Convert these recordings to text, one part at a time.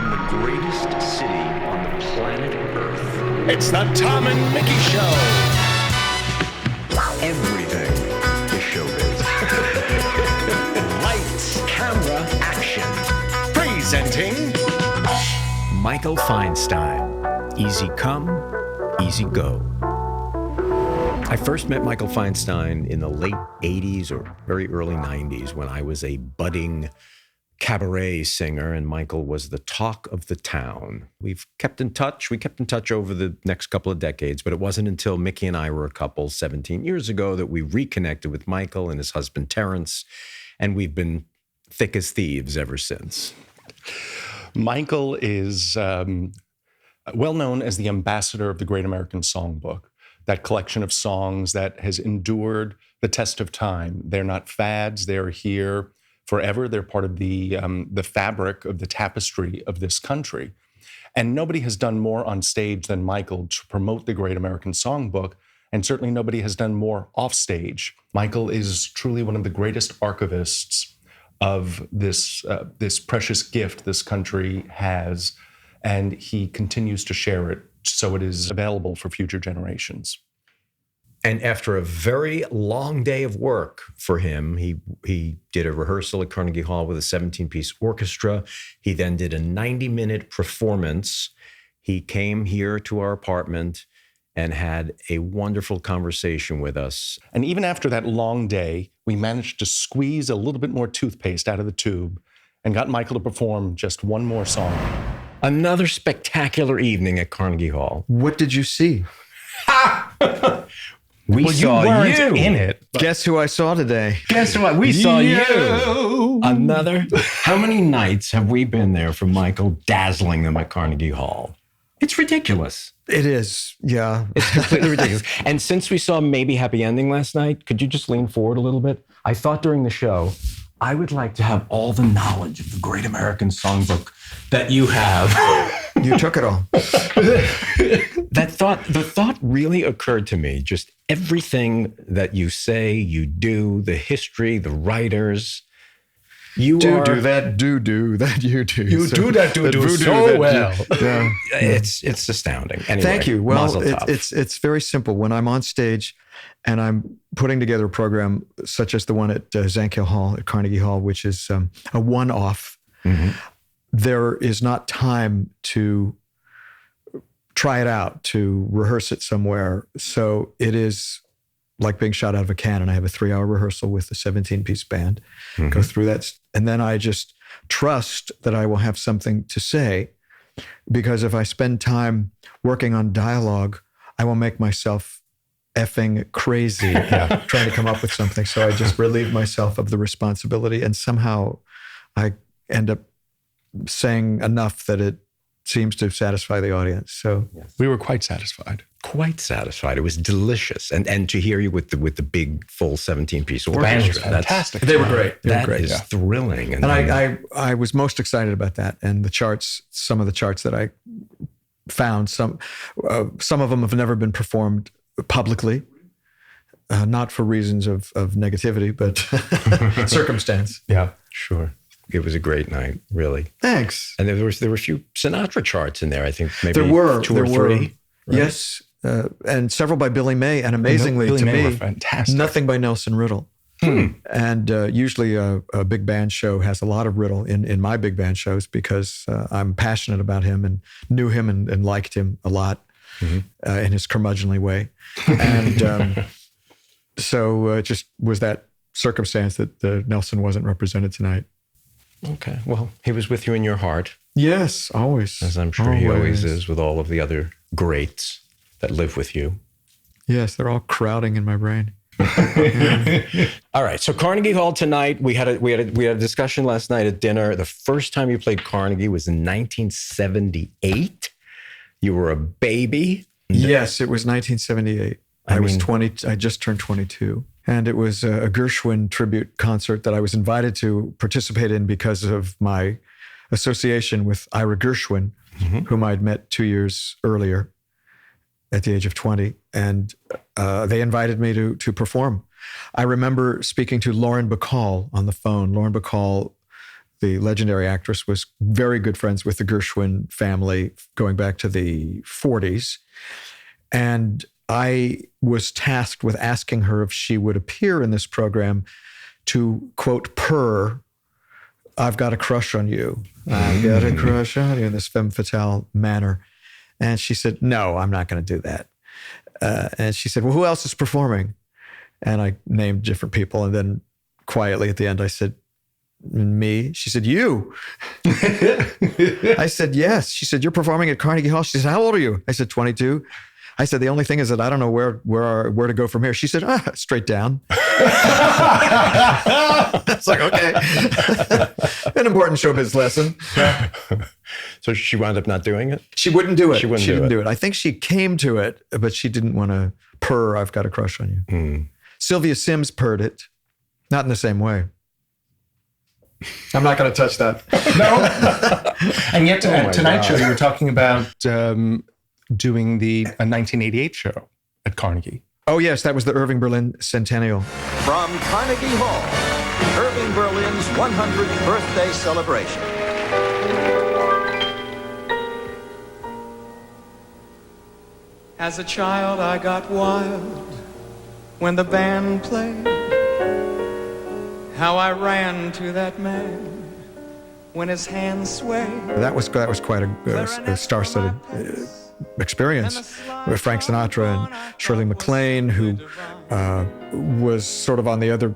from the greatest city on the planet Earth. It's the Tom and Mickey Show. Everything is showbiz. Lights, camera, action. Presenting Michael Feinstein. Easy come, easy go. I first met Michael Feinstein in the late 80s or very early 90s when I was a budding cabaret singer, and Michael was the talk of the town. We've kept in touch. We kept in touch over the next couple of decades, but it wasn't until Mickey and I were a couple 17 years ago that we reconnected with Michael and his husband, Terrence, and we've been thick as thieves ever since. Michael is well known as the ambassador of the Great American Songbook, that collection of songs that has endured the test of time. They're not fads. They're here forever. They're part of the fabric of the tapestry of this country. And nobody has done more on stage than Michael to promote the Great American Songbook, and certainly nobody has done more off stage. Michael is truly one of the greatest archivists of this precious gift this country has, and he continues to share it so it is available for future generations. And after a very long day of work for him, he did a rehearsal at Carnegie Hall with a 17-piece orchestra. He then did a 90-minute performance. He came here to our apartment and had a wonderful conversation with us. And even after that long day, we managed to squeeze a little bit more toothpaste out of the tube and got Michael to perform just one more song. Another spectacular evening at Carnegie Hall. What did you see? We saw you weren't you in it. Guess who I saw today? Guess what? We saw you. Another. How many nights have we been there for Michael dazzling them at Carnegie Hall? It's ridiculous. It is, yeah. It's completely ridiculous. And since we saw Maybe Happy Ending last night, could you just lean forward a little bit? I thought during the show, I would like to have all the knowledge of the Great American Songbook that you have. You took it all. The thought really occurred to me, just everything that you say, you do, the history, the writers. You do that, do that, you do. You so, do that, do so well. Yeah. It's astounding. Anyway, Thank you. Well, mazel tov. it's very simple. When I'm on stage and I'm putting together a program such as the one at Centennial Hall, at Carnegie Hall, which is a one-off, there is not time to try it out, to rehearse it somewhere. So it is like being shot out of a cannon. I have a 3-hour rehearsal with a 17-piece band, go through that. And then I just trust that I will have something to say, because if I spend time working on dialogue, I will make myself effing crazy trying to come up with something. So I just relieve myself of the responsibility, and somehow I end up saying enough that it seems to satisfy the audience. So we were quite satisfied. Quite satisfied. It was delicious. And to hear you with the big full 17-piece orchestra. Band was fantastic. They were great. That is thrilling. And I was most excited about that. And the charts, some of the charts that I found, some of them have never been performed publicly, not for reasons of negativity, but circumstance. Yeah, sure. It was a great night, really. Thanks. And there were a few Sinatra charts in there, I think maybe there were 2 or 3. Right? Yes, and several by Billy May, and amazingly Billy to May me, were fantastic. Nothing by Nelson Riddle. And usually a big band show has a lot of Riddle in my big band shows, because I'm passionate about him and knew him and liked him a lot in his curmudgeonly way. And so it just was that circumstance that Nelson wasn't represented tonight. Okay. Well, he was with you in your heart. Yes, always. As I'm sure he always is with all of the other greats that live with you. Yes, they're all crowding in my brain. All right. So Carnegie Hall tonight, we had a discussion last night at dinner. The first time you played Carnegie was in 1978. You were a baby. Yes, it was 1978. I was 20. I just turned 22. And it was a Gershwin tribute concert that I was invited to participate in because of my association with Ira Gershwin, whom I'd met 2 years earlier at the age of 20. And they invited me to perform. I remember speaking to Lauren Bacall on the phone. Lauren Bacall the legendary actress, was very good friends with the Gershwin family going back to the 40s. And I was tasked with asking her if she would appear in this program to, quote, purr, "I've got a crush on you. I've got a crush on you," in this femme fatale manner. And she said, "No, I'm not going to do that." And she said, "Well, who else is performing?" And I named different people. And then quietly at the end, I said, "Me?" She said, "You." I said, "Yes." She said, "You're performing at Carnegie Hall." She said, "How old are you?" I said, 22. I said, "The only thing is that I don't know where to go from here." She said, "Straight down." It's like, okay. An important showbiz lesson. So she wound up not doing it? She wouldn't do it. She didn't do it. I think she came to it, but she didn't want to purr, "I've got a crush on you." Mm. Sylvia Sims purred it, not in the same way. I'm not going to touch that. No. And yet Tonight Show, you were talking about doing a 1988 show at Carnegie. Oh, yes, that was the Irving Berlin Centennial. From Carnegie Hall, Irving Berlin's 100th birthday celebration. As a child, I got wild when the band played. How I ran to that man when his hands swayed. That was quite a star-studded experience with Frank Sinatra and Shirley Maclaine, who was sort of on the other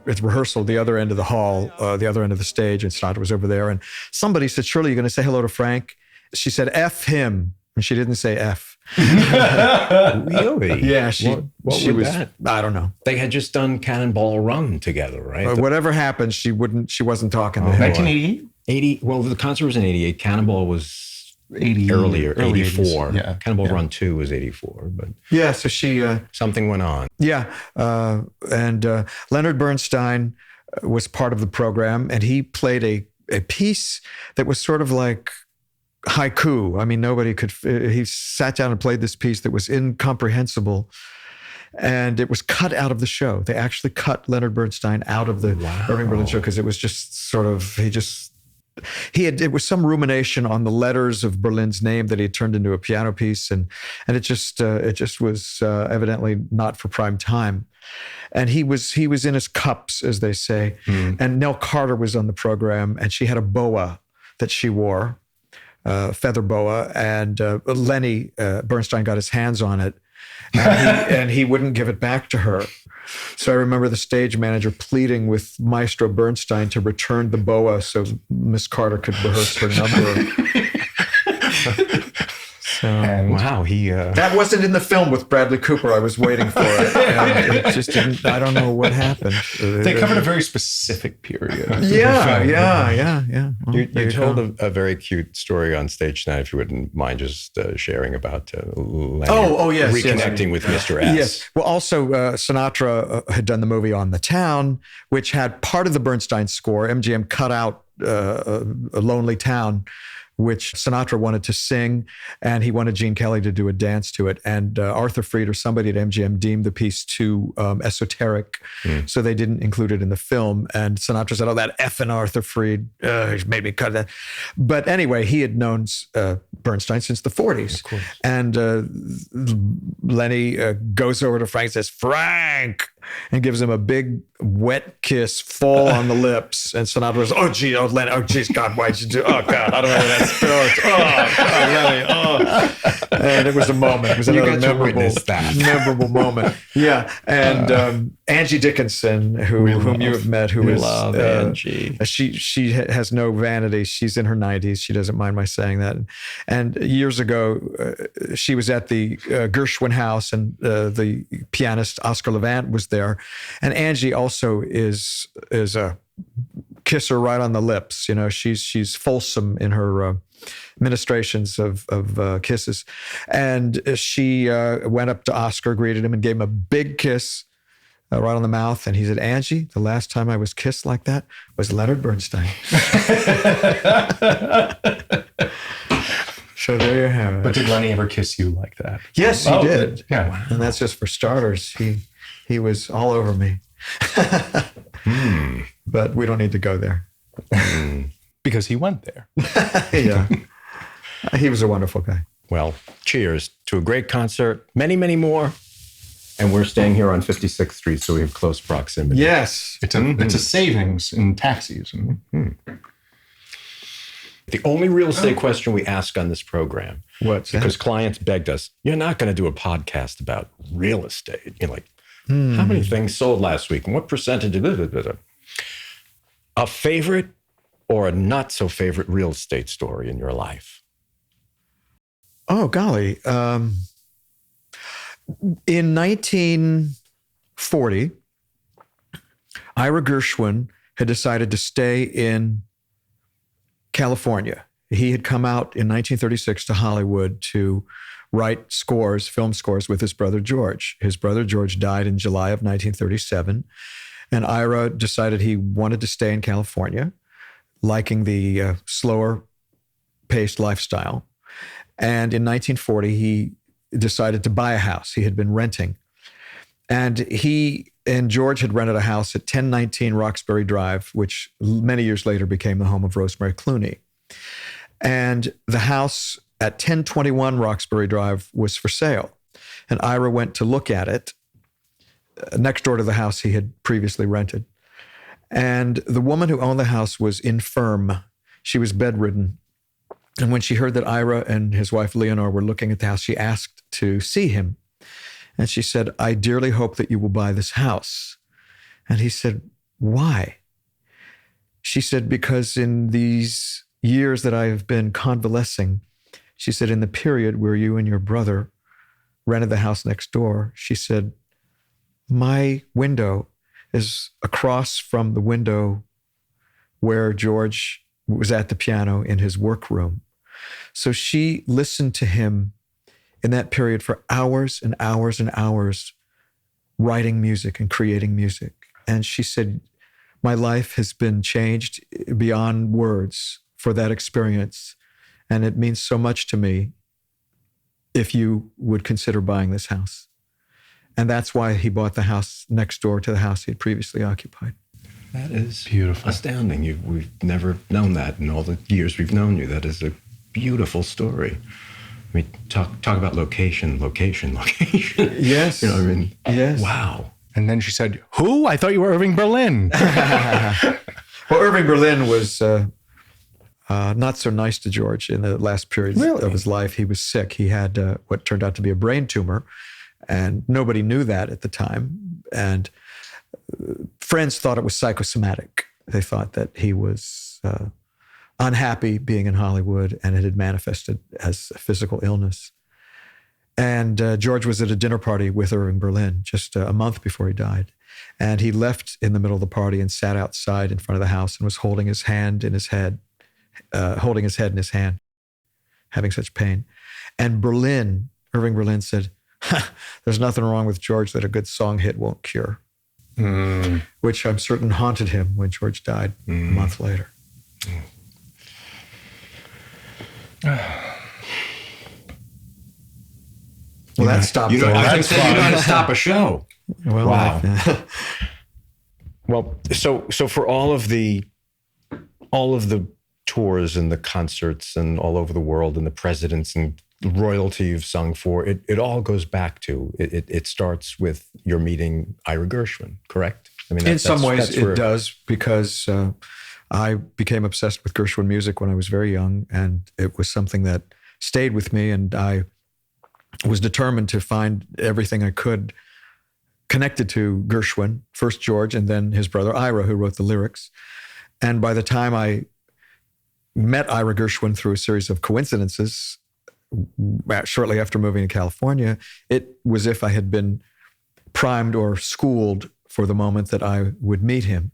end of the hall, the other end of the stage, and Sinatra was over there. And somebody said, "Shirley, you're going to say hello to Frank?" She said, "F him." And she didn't say F. Really? Yeah, she was that? I don't know. They had just done Cannonball Run together, right? Whatever happened, she wasn't talking to him. 1988? 80. Well, the concert was in 88. Cannonball was 80, earlier, early 84. 80s. Yeah. Cannonball Run 2 was 84, but Yeah, so she something went on. Yeah, and Leonard Bernstein was part of the program, and he played a piece that was sort of like haiku. I mean, nobody could. He sat down and played this piece that was incomprehensible, and it was cut out of the show. They actually cut Leonard Bernstein out of the Irving Berlin show because it was just sort of it was some rumination on the letters of Berlin's name that he had turned into a piano piece, and it just was evidently not for prime time. And he was in his cups, as they say. And Nell Carter was on the program, and she had a boa that she wore, feather boa, and Lenny Bernstein got his hands on it, and he wouldn't give it back to her. So I remember the stage manager pleading with Maestro Bernstein to return the boa so Miss Carter could rehearse her number. Wow, that wasn't in the film with Bradley Cooper. I was waiting for it. And it just didn't. I don't know what happened. They covered a very specific period. Yeah. Well, you told a very cute story on stage tonight, if you wouldn't mind just sharing about Leonard yes, reconnecting with Mr. S. Yes. Well, also Sinatra had done the movie On the Town, which had part of the Bernstein score. MGM cut out A Lonely Town, which Sinatra wanted to sing, and he wanted Gene Kelly to do a dance to it. And Arthur Freed or somebody at MGM deemed the piece too esoteric, so they didn't include it in the film. And Sinatra said, "Oh, that effing Arthur Freed he made me cut that." But anyway, he had known Bernstein since the 40s. Of course. And Lenny goes over to Frank and says, "Frank!" and gives him a big wet kiss full on the lips. And Sinatra was, Lenny, oh, geez, God, why'd you do? Oh, God, I don't know where that spilled. Lenny, And it was a moment. It was another memorable moment. Yeah. And Angie Dickinson, whom you have met, who is Angie. She has no vanity. She's in her 90s. She doesn't mind my saying that. And years ago, she was at the Gershwin house, and the pianist Oscar Levant was there. And Angie also is a kisser right on the lips. You know, she's fulsome in her ministrations of kisses. And she went up to Oscar, greeted him, and gave him a big kiss right on the mouth. And he said, "Angie, the last time I was kissed like that was Leonard Bernstein." So there you have it. But did Lenny ever kiss you like that? Yes, he did. Yeah. Wow. And that's just for starters. He was all over me. But we don't need to go there. Because he went there. Yeah. He was a wonderful guy. Well, cheers to a great concert, many, many more. And we're staying here on 56th Street, so we have close proximity. Yes. It's a savings in taxis. The only real estate question we ask on this program, What's that? because clients begged us, you're not going to do a podcast about real estate. You're like, how many things sold last week? And what percentage of it? A favorite or a not so favorite real estate story in your life? Oh, golly. In 1940, Ira Gershwin had decided to stay in California. He had come out in 1936 to Hollywood to write scores, film scores, with his brother George. His brother George died in July of 1937, and Ira decided he wanted to stay in California, liking the slower-paced lifestyle. And in 1940, he decided to buy a house. He had been renting. And he and George had rented a house at 1019 Roxbury Drive, which many years later became the home of Rosemary Clooney. And the house at 1021 Roxbury Drive was for sale. And Ira went to look at it next door to the house he had previously rented. And the woman who owned the house was infirm. She was bedridden. And when she heard that Ira and his wife Leonard were looking at the house, she asked to see him. And she said, "I dearly hope that you will buy this house." And he said, "Why?" She said, "Because in these years that I have been convalescing," she said, "in the period where you and your brother rented the house next door," she said, "my window is across from the window where George was at the piano in his workroom." So she listened to him in that period for hours and hours and hours, writing music and creating music. And she said, "My life has been changed beyond words for that experience. And it means so much to me if you would consider buying this house." And that's why he bought the house next door to the house he had previously occupied. That is Beautiful. astounding. We've never known that in all the years we've known you. That is a beautiful story. I mean, talk about location. Yes. You know what I mean? Yes. Wow. And then she said, "Who? I thought you were Irving Berlin." Well, Irving Berlin was not so nice to George in the last period of his life. He was sick. He had what turned out to be a brain tumor, and nobody knew that at the time. And friends thought it was psychosomatic. They thought that he was unhappy being in Hollywood, and it had manifested as a physical illness. And George was at a dinner party with Irving Berlin just a month before he died. And he left in the middle of the party and sat outside in front of the house and was holding his hand in his head, holding his head in his hand, having such pain. And Irving Berlin said, "There's nothing wrong with George that a good song hit won't cure." Which I'm certain haunted him when George died a month later. Well, that stopped. You know how to stop a show. Well, Wow. Well, so for all of the tours and the concerts and all over the world and the presidents and royalty you've sung for, it all goes back to it starts with your meeting Ira Gershwin, correct? I mean, in some ways it does, because I became obsessed with Gershwin music when I was very young, and it was something that stayed with me, and I was determined to find everything I could connected to Gershwin, first George and then his brother Ira, who wrote the lyrics. And by the time I met Ira Gershwin through a series of coincidences, shortly after moving to California, it was as if I had been primed or schooled for the moment that I would meet him.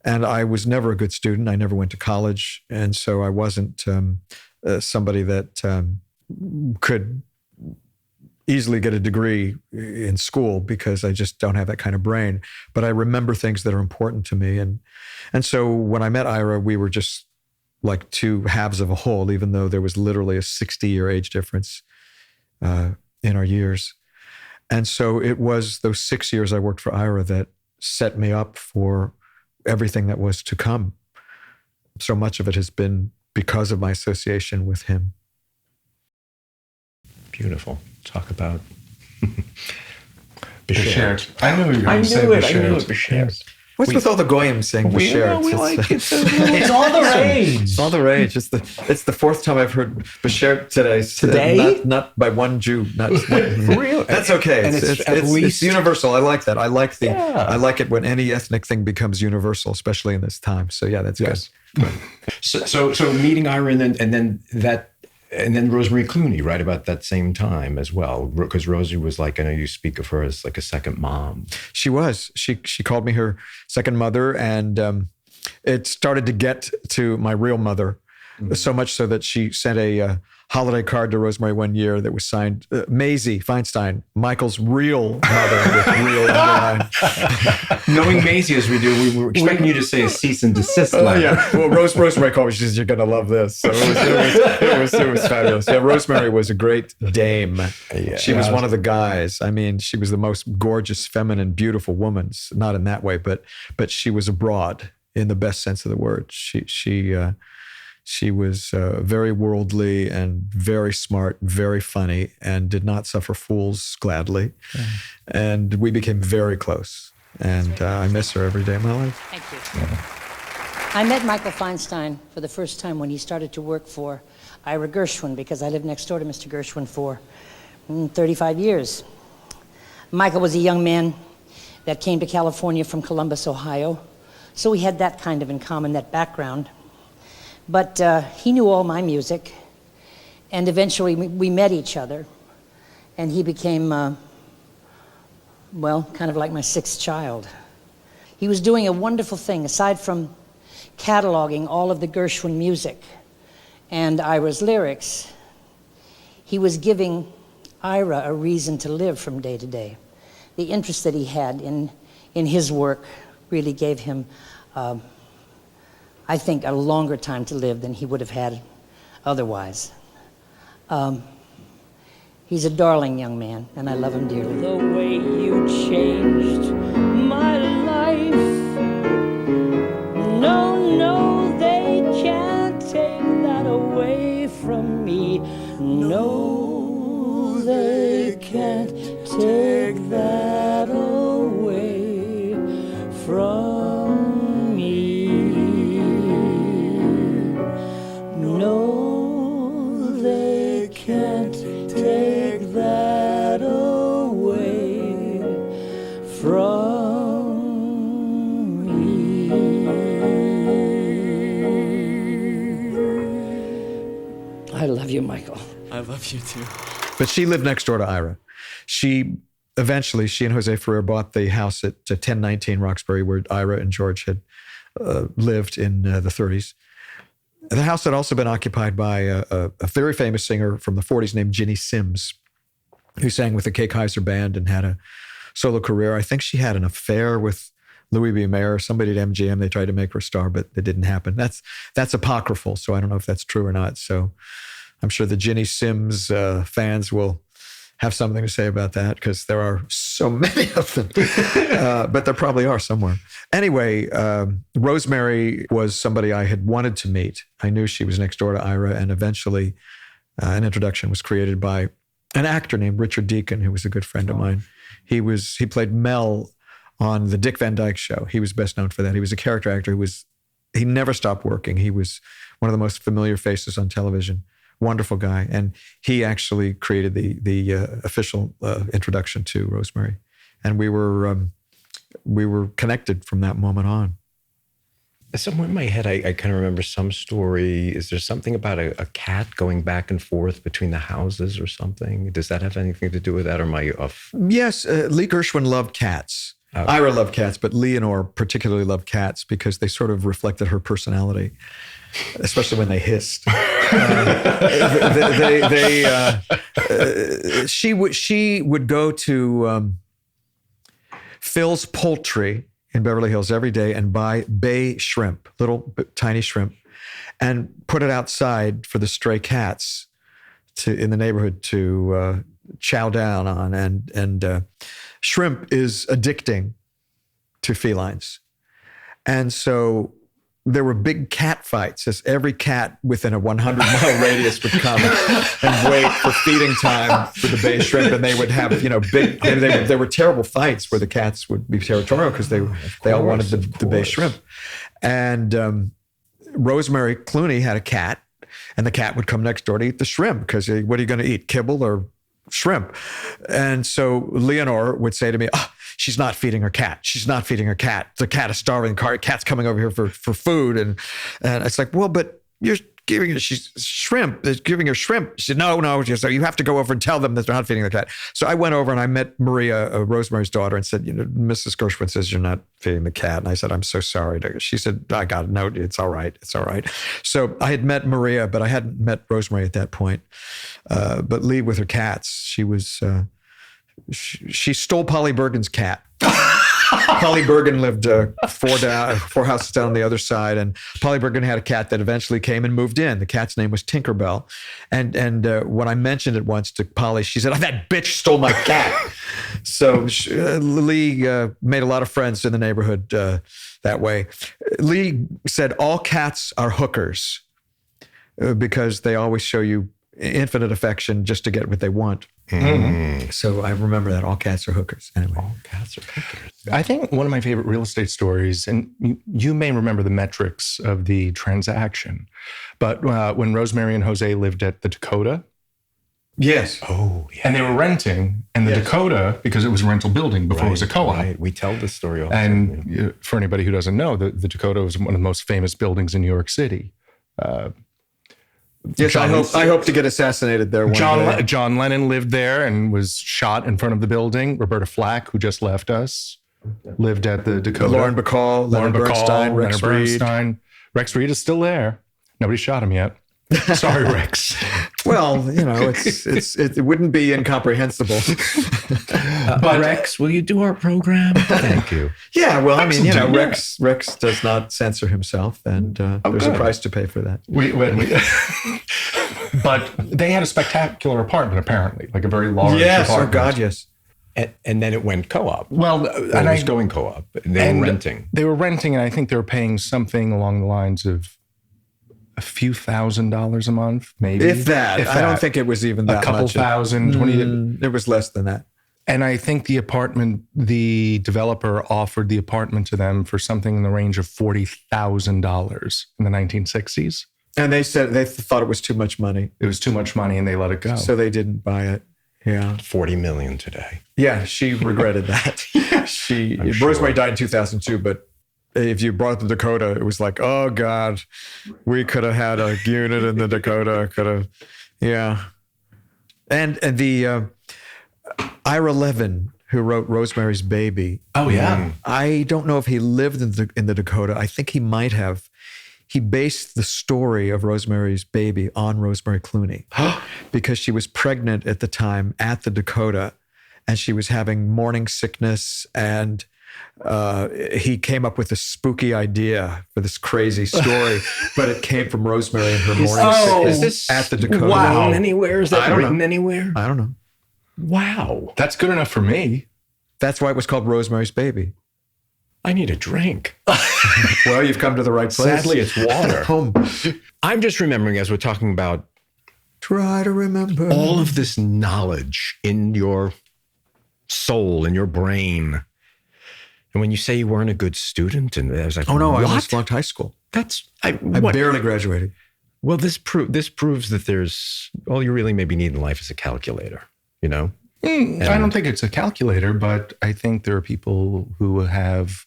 And I was never a good student. I never went to college. And so I wasn't somebody that could easily get a degree in school, because I just don't have that kind of brain. But I remember things that are important to me. And so when I met Ira, we were just like two halves of a whole, even though there was literally a 60-year age difference in our years. And so it was those 6 years I worked for Ira that set me up for everything that was to come so much of it has been because of my association with him. Beautiful. Talk about Beshert. I knew you were going to say Beshert. What's with all the goyim saying Beshert? We like it. It's all the rage. It's all the rage. It's the fourth time I've heard Beshert today. Today? Not by one Jew. Not Real. That's okay. And It's universal. I like that. I like Yeah. I like it when any ethnic thing becomes universal, especially in this time. So yeah, that's good. So meeting Ira and then Rosemary Clooney right about that same time as well, because Rosie was like, I know you speak of her as like a second mom. She was. She called me her second mother, and it started to get to my real mother, so much so that she sent a holiday card to Rosemary one year that was signed Maisie Feinstein, Michael's real mother with real underline. Knowing Maisie as we do, we were expecting you to say a cease and desist letter. Yeah. Well, Rosemary called me. She says, "You're going to love this." So it was fabulous. Yeah, Rosemary was a great dame. Yeah. She was one of the guys. I mean, she was the most gorgeous, feminine, beautiful woman. Not in that way, but she was a broad in the best sense of the word. She was very worldly and very smart, very funny, and did not suffer fools gladly. And we became very close. And I miss her every day of my life. Thank you. I met Michael Feinstein for the first time when he started to work for Ira Gershwin, because I lived next door to Mr. Gershwin for 35 years. Michael was a young man that came to California from Columbus, Ohio. So we had that kind of in common, that background. But he knew all my music, and eventually we met each other, and he became, kind of like my sixth child. He was doing a wonderful thing. Aside from cataloging all of the Gershwin music and Ira's lyrics, he was giving Ira a reason to live from day to day. The interest that he had in his work really gave him I think, a longer time to live than he would have had otherwise. He's a darling young man, and I love him dearly. The way you changed my life. No, they can't take that away from me. No, they can't take that away from me. No, they can't take that away from me. I love you, Michael. I love you too. But she lived next door to Ira. Eventually, she and Jose Ferrer bought the house at 1019 Roxbury, where Ira and George had lived in the 30s. The house had also been occupied by a very famous singer from the 40s named Ginny Simms, who sang with the Kay Kaiser Band and had a solo career. I think she had an affair with Louis B. Mayer, somebody at MGM. They tried to make her a star, but it didn't happen. That's apocryphal, so I don't know if that's true or not. So I'm sure the Ginny Simms fans will have something to say about that, because there are so many of them. But there probably are somewhere. Anyway, Rosemary was somebody I had wanted to meet. I knew she was next door to Ira, and eventually an introduction was created by an actor named Richard Deacon, who was a good friend of mine. He played Mel on the Dick Van Dyke Show. He was best known for that. He was a character actor he never stopped working. He was one of the most familiar faces on television. Wonderful guy. And he actually created the official introduction to Rosemary. And we were connected from that moment on. Somewhere in my head, I kind of remember some story. Is there something about a cat going back and forth between the houses or something? Does that have anything to do with that, or am I off? Yes, Lee Gershwin loved cats. Okay. Ira loved cats, but Leonard particularly loved cats because they sort of reflected her personality, especially when they hissed. She would go to Phil's Poultry in Beverly Hills every day and buy bay shrimp, little tiny shrimp, and put it outside for the stray cats in the neighborhood to chow down on. And shrimp is addicting to felines. And so there were big cat fights, as every cat within a 100-mile radius would come and wait for feeding time for the bay shrimp, and they would have, big. There were terrible fights where the cats would be territorial because they all wanted the bay shrimp. And Rosemary Clooney had a cat, and the cat would come next door to eat the shrimp because what are you going to eat, kibble or shrimp? And so Leonard would say to me, she's not feeding her cat. She's not feeding her cat. The cat is starving. The cat's coming over here for food. And it's like, well, but you're giving her shrimp. They're giving her shrimp. She said, no. So you have to go over and tell them that they're not feeding the cat. So I went over and I met Maria, Rosemary's daughter, and said, Mrs. Gershwin says you're not feeding the cat. And I said, I'm so sorry. She said, I got it. No, it's all right. It's all right. So I had met Maria, but I hadn't met Rosemary at that point. But Lee with her cats, she was... She stole Polly Bergen's cat. Polly Bergen lived four houses down on the other side, and Polly Bergen had a cat that eventually came and moved in. The cat's name was Tinkerbell. And when I mentioned it once to Polly, she said, that bitch stole my cat. So Lee made a lot of friends in the neighborhood that way. Lee said, all cats are hookers because they always show you infinite affection just to get what they want. Mm-hmm. So I remember that all cats are hookers. Anyway, all cats are hookers. I think one of my favorite real estate stories, and you may remember the metrics of the transaction, but when Rosemary and Jose lived at the Dakota. Yes. Oh, yeah. And they were renting, and the Dakota, because it was a rental building before it was a co-op. Right. We tell this story all the time. And for anybody who doesn't know, the Dakota was one of the most famous buildings in New York City. Yes, I hope to get assassinated there one day. John Lennon lived there and was shot in front of the building. Roberta Flack, who just left us, lived at the Dakota. Lauren Bacall, Leonard Bernstein, Rex Reed. Rex Reed is still there. Nobody shot him yet. Sorry, Rex. Well, it wouldn't be incomprehensible. But Rex, will you do our program? Thank you. Yeah, well, Rex does not censor himself, and there's a price to pay for that. But they had a spectacular apartment, apparently, like a very large apartment. Oh God, yes. And then it went co-op. Well, and I was going co-op. They were renting. They were renting, and I think they were paying something along the lines of a few $1,000s a month, maybe. If that. I don't think it was even that much. A couple thousand, 20. It was less than that. And I think the developer offered the apartment to them for something in the range of $40,000 in the 1960s. And they said they thought it was too much money. It was too much money, and they let it go. So they didn't buy it. Yeah. $40 million today. Yeah, she regretted that. Rosemary died in 2002, but if you brought the Dakota, it was like, oh God, we could have had a unit in the Dakota. Yeah. And the Ira Levin, who wrote Rosemary's Baby. Oh yeah. I don't know if he lived in the Dakota. I think he might have. He based the story of Rosemary's Baby on Rosemary Clooney because she was pregnant at the time at the Dakota, and she was having morning sickness, and he came up with a spooky idea for this crazy story, but it came from Rosemary and her morning sickness is this at the Dakota. Wow. Anywhere? Is that written anywhere? I don't know. Wow. That's good enough for me. That's why it was called Rosemary's Baby. I need a drink. Well, you've come to the right place. Sadly, it's water. Home. I'm just remembering as we're talking about try to remember all of this knowledge in your soul, in your brain. And when you say you weren't a good student, and I was like, oh no, what? I almost flunked high school. I barely graduated. Well, this proves that all you really maybe need in life is a calculator, you know? I don't think it's a calculator, but I think there are people who have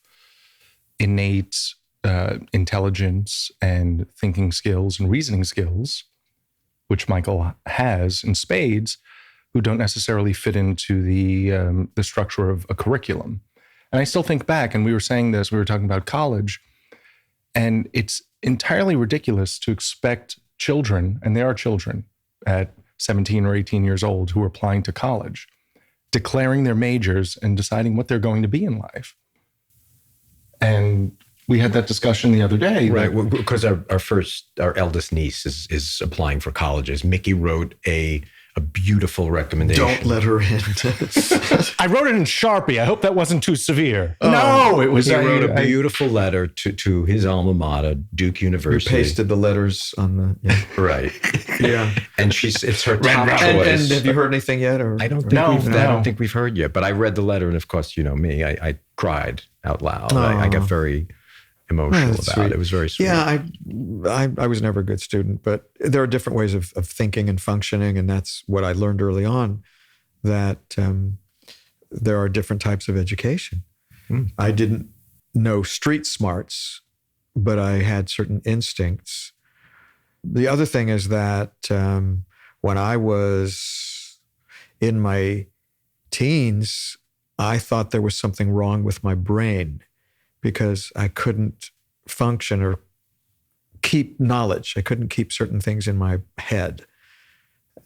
innate intelligence and thinking skills and reasoning skills, which Michael has in spades, who don't necessarily fit into the structure of a curriculum. And I still think back, and we were saying this, we were talking about college, and it's entirely ridiculous to expect children, and they are children at 17 or 18 years old who are applying to college, declaring their majors and deciding what they're going to be in life. And we had that discussion the other day. Right, because our eldest niece is applying for colleges. Mickey wrote a a beautiful recommendation. Don't let her in. I wrote it in Sharpie. I hope that wasn't too severe. No, it was. He wrote a beautiful letter to his alma mater, Duke University. You pasted the letters on the... Yeah. Right. Yeah. And it's her top choice. And have you heard anything yet? Or I don't think we've heard yet. But I read the letter, and of course, you know me, I cried out loud. I got very emotional about sweet. it. It was very sweet. Yeah, I was never a good student, but there are different ways of thinking and functioning, and that's what I learned early on, that there are different types of education. I didn't know street smarts, but I had certain instincts. The other thing is that when I was in my teens, I thought there was something wrong with my brain because I couldn't function or keep knowledge. I couldn't keep certain things in my head.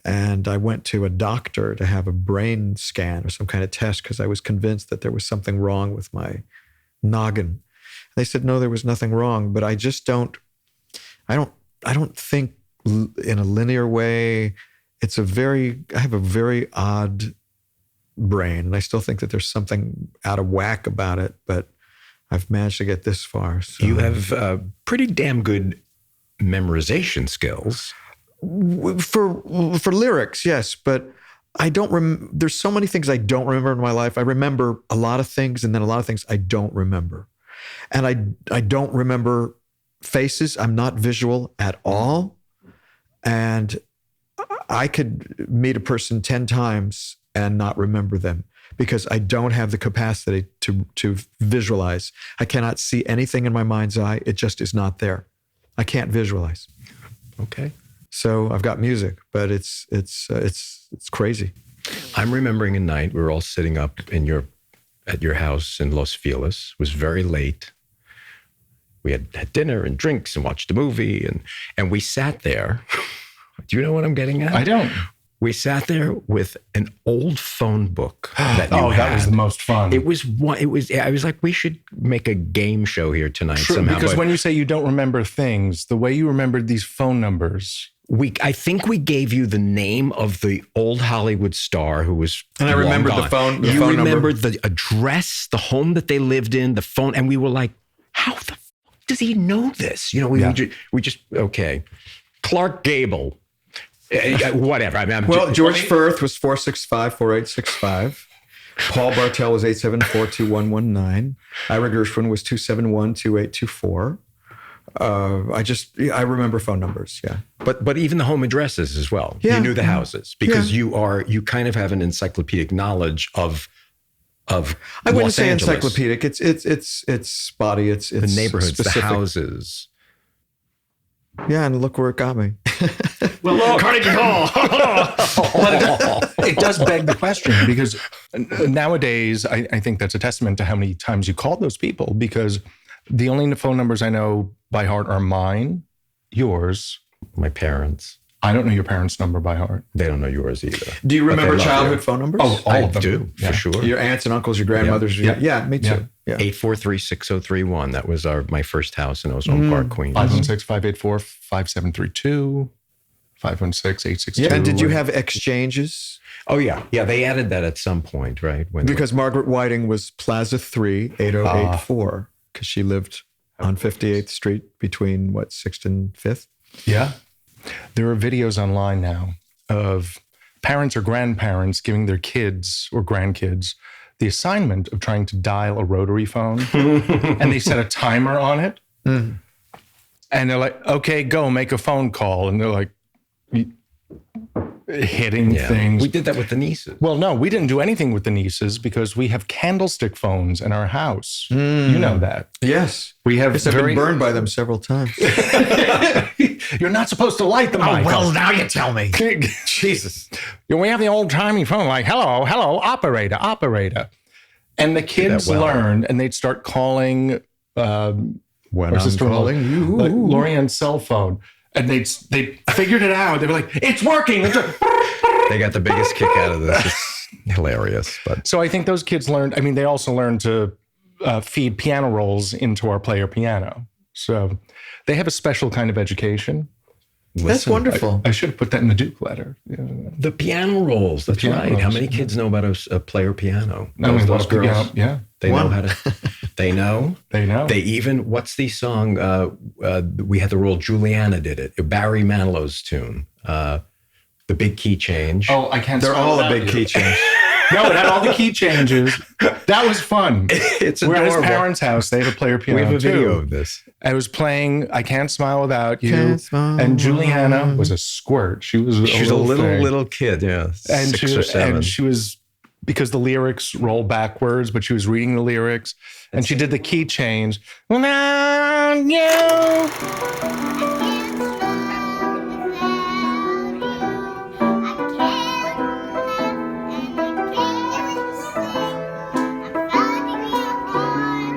And I went to a doctor to have a brain scan or some kind of test because I was convinced that there was something wrong with my noggin. They said, no, there was nothing wrong, but I just I don't think in a linear way. I have a very odd brain, and I still think that there's something out of whack about it, but I've managed to get this far. So. You have pretty damn good memorization skills. For lyrics, yes, but I don't there's so many things I don't remember in my life. I remember a lot of things, and then a lot of things I don't remember. And I don't remember faces. I'm not visual at all. And I could meet a person 10 times and not remember them because I don't have the capacity to visualize. I cannot see anything in my mind's eye. It just is not there. I can't visualize. Okay. So I've got music, but it's crazy. I'm remembering a night we were all sitting up at your house in Los Feliz. It was very late. We had dinner and drinks and watched a movie, and we sat there. Do you know what I'm getting at? I don't. We sat there with an old phone book that you had. That was the most fun. I was like, we should make a game show here tonight somehow. Because when you say you don't remember things, the way you remembered these phone numbers. I think we gave you the name of the old Hollywood star who was and I remembered the phone you phone remembered number. The address, the home that they lived in, the phone, and we were like, how the fuck does he know this? You know, we just okay. Clark Gable. Whatever. George Firth was 465-4865. Paul Bartel was 874-2119. Ira Gershwin was 271-2824. I remember phone numbers. Yeah. But even the home addresses as well. Yeah. You knew the houses because you kind of have an encyclopedic knowledge of I wouldn't Los say Angeles. encyclopedic. It's spotty. It's The neighborhoods, specific. the houses. Yeah, and look where it got me. Well, look, Carnegie Hall. It does beg the question because nowadays I think that's a testament to how many times you called those people, because the only phone numbers I know by heart are mine, yours, My parents. I don't know your parents' number by heart. They don't know yours either. Do you But remember they love childhood you. phone numbers? Oh, all of them. I do, Yeah. for sure. Your aunts and uncles, your grandmothers. Yeah, me too. Yeah. 843-6031. That was my first house in Ozone Park, Queens. 516-584-5732, 516-862. Yeah. And did you have exchanges? Oh, yeah. Yeah, they added that at some point, right? Because Margaret Whiting was Plaza 3, 8084, because she lived on 58th Street between, 6th and 5th? Yeah. There are videos online now of parents or grandparents giving their kids or grandkids the assignment of trying to dial a rotary phone. And they set a timer on it. Mm. And they're like, okay, go make a phone call. And they're like hitting things. We did that with the nieces. Well, no, we didn't do anything with the nieces because we have candlestick phones in our house. You know that. Yes. We have I've been burned by them several times. You're not supposed to light them, Michael. Well, now you tell me. Jesus. We have the old-timey phone like, hello, operator. And the kids learned, and they'd start calling when I'm calling you. Like Lorian's cell phone. And they figured it out. They were like, it's working. They got the biggest kick out of this. It's hilarious. But so I think those kids learned, they also learned to feed piano rolls into our player piano. So they have a special kind of education. That's wonderful. I should have put that in the Duke letter. Yeah. The piano rolls. That's piano right. rolls. How many kids know about a player piano? Those girls. Yeah. They know how to. They know. They know. They even. What's the song? We had the roll. Juliana did it. Barry Manilow's tune. The big key change. Oh, I can't. They're all a big key change. No, it had all the key changes. That was fun. It's We're adorable. at his parents' house. They have a player piano. We have a video too. of this. I was playing "I Can't Smile Without You," Can't smile and Juliana was a squirt. She's a little thing. kid. Yeah, And 6 or 7. And she was, because the lyrics roll backwards, but she was reading the lyrics, and she did the key change. Without you.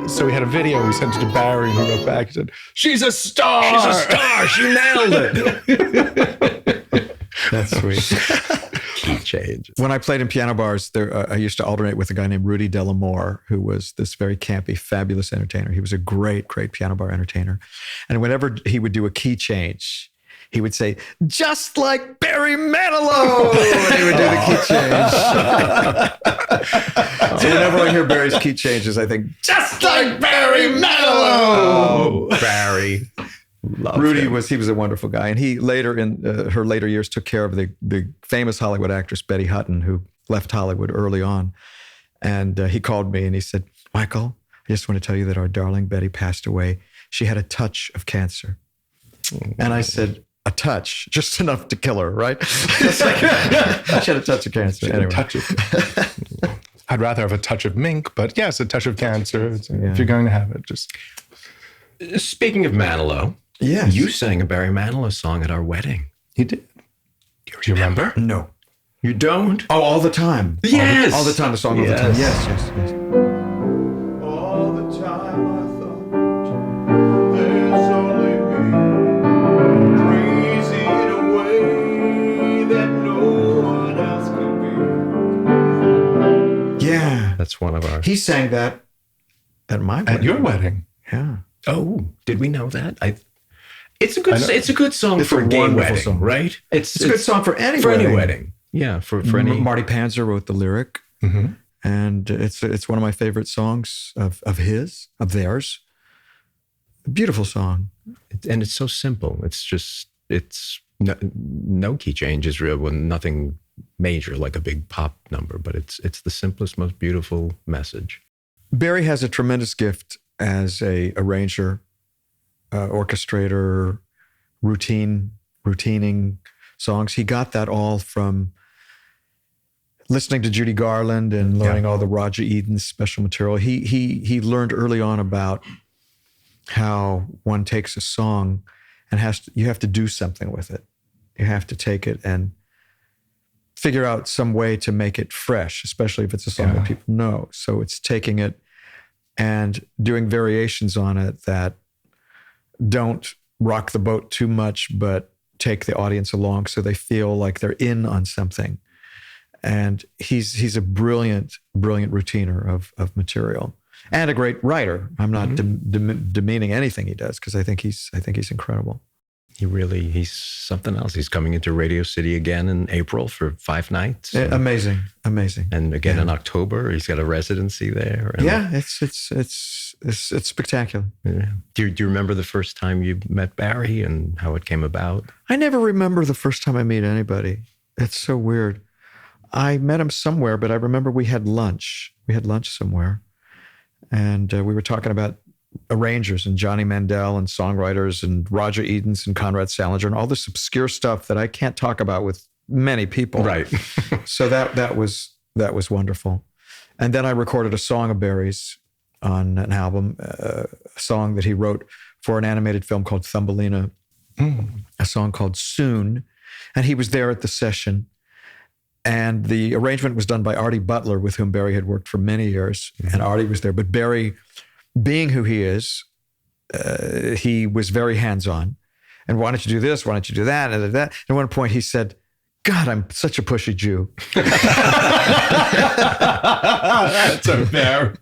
So we had a video. We sent it to Barry, and he wrote back. He said, "She's a star. She's a star. She nailed it." That's sweet. Key change. When I played in piano bars, I used to alternate with a guy named Rudy Delamore, who was this very campy, fabulous entertainer. He was a great, great piano bar entertainer. And whenever he would do a key change, he would say, "Just like Barry Manilow," and he would do the key change. So whenever I hear Barry's key changes, I think, "Just like Barry Manilow." Oh, Barry. Loved Rudy him. was a wonderful guy, and he later in her later years took care of the famous Hollywood actress Betty Hutton, who left Hollywood early on. And he called me and he said, "Michael, I just want to tell you that our darling Betty passed away. She had a touch of cancer." And I said, "A touch, just enough to kill her, right?" She had a touch of cancer. Anyway. A touch of. I'd rather have a touch of mink, but yes, a touch of cancer. If you're going to have it, just. Speaking of Manilow, Yes. you sang a Barry Manilow song at our wedding. He did. Do you remember? No. You don't? Oh, all the time. Yes. All the time. The song all the Yes. time. Yes. All the time I thought there's only me, crazy in a way that no one else can Yeah. That's one of our. He sang that at my wedding. At your wedding. Yeah. Oh, did we know that? It's a good song It's for a a gay wonderful wedding, song. right? It's a good song for any for wedding. any wedding. Yeah, for any. Marty Panzer wrote the lyric, and it's one of my favorite songs of theirs. A beautiful song. And it's so simple. It's no key changes, real, well, nothing major like a big pop number, but it's the simplest, most beautiful message. Barry has a tremendous gift as a arranger, orchestrator, routining songs. He got that all from listening to Judy Garland and learning all the Roger Eden's special material. He learned early on about how one takes a song and you have to do something with it. You have to take it and figure out some way to make it fresh, especially if it's a song that people know. So it's taking it and doing variations on it that don't rock the boat too much, but take the audience along so they feel like they're in on something. And he's a brilliant routiner of material and a great writer. I'm not demeaning anything he does, because I think he's incredible. He's something else. He's coming into Radio City again in April for 5 nights. Amazing. And again in October, he's got a residency there. And It's spectacular. yeah. Do you remember the first time you met Barry and how it came about? I never remember the first time I meet anybody. It's so weird. I met him somewhere, but I remember we had lunch. We had lunch somewhere. And we were talking about arrangers and Johnny Mandel and songwriters and Roger Edens and Conrad Salinger and all this obscure stuff that I can't talk about with many people. Right. So that was wonderful. And then I recorded a song of Barry's on an album, a song that he wrote for an animated film called Thumbelina, a song called Soon. And he was there at the session. And the arrangement was done by Artie Butler, with whom Barry had worked for many years. And Artie was there. But Barry, being who he is, he was very hands-on. And why don't you do this? Why don't you do that? And that. At one point he said, "God, I'm such a pushy Jew." That's a Barry.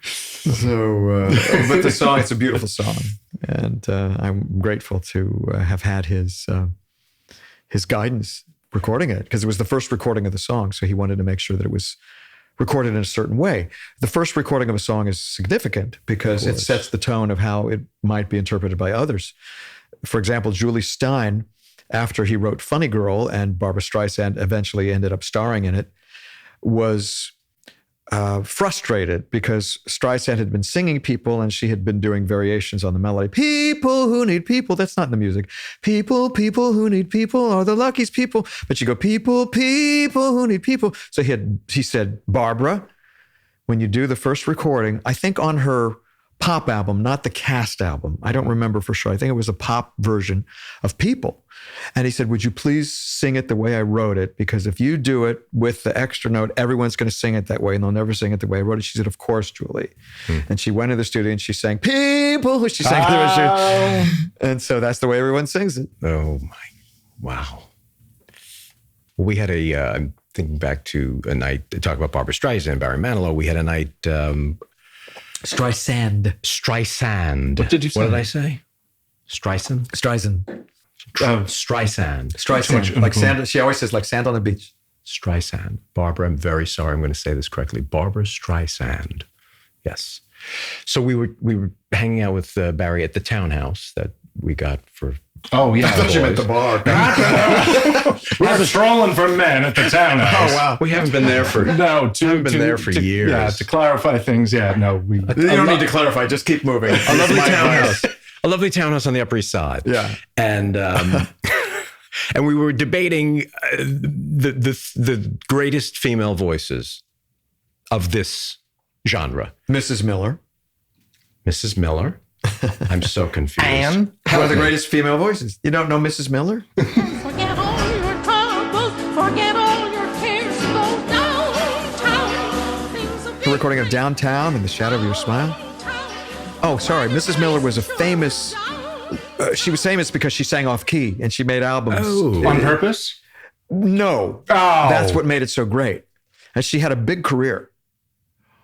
So, but the song, it's a beautiful song. And I'm grateful to have had his guidance recording it, because it was the first recording of the song. So he wanted to make sure that it was recorded in a certain way. The first recording of a song is significant because it sets the tone of how it might be interpreted by others. For example, Julie Stein, after he wrote Funny Girl and Barbra Streisand eventually ended up starring in it, was frustrated because Streisand had been singing People and she had been doing variations on the melody. People who need people. That's not in the music. People who need people are the luckiest people. But you go, people who need people. So he said, Barbara, when you do the first recording, I think on her pop album, not the cast album, I don't remember for sure. I think it was a pop version of People. And he said, would you please sing it the way I wrote it? Because if you do it with the extra note, everyone's going to sing it that way and they'll never sing it the way I wrote it. She said, of course, Julie. And she went to the studio and she sang People. She sang and so that's the way everyone sings it. Oh my, wow. Well, we had I'm thinking back to a night, talk about Barbra Streisand, Barry Manilow. We had a night, Streisand. What did you say? What did I say? Streisand? Streisand. Streisand. Like sand. She always says like sand on the beach. Streisand. Barbara, I'm very sorry. I'm going to say this correctly. Barbra Streisand. Yes. So we were hanging out with Barry at the townhouse that we got for. Oh yeah, I thought you meant the bar. We're strolling for men at the townhouse. Oh wow, we haven't been there for haven't been there for years. Yeah, to clarify things. Yeah, no, we. You don't need to clarify. Just keep moving. A lovely townhouse. A lovely townhouse on the Upper East Side. Yeah. And and we were debating the greatest female voices of this genre. Mrs. Miller. Mrs. Miller. I'm so confused. And one of the greatest female voices. You don't know Mrs. Miller? Forget all your troubles, forget all your cares, go downtown. Things will be The recording of Downtown and The Shadow of Your Smile. Oh, sorry. Mrs. Miller was a famous. She was famous because she sang off key and she made albums. Oh. On purpose? No. Oh. That's what made it so great. And she had a big career.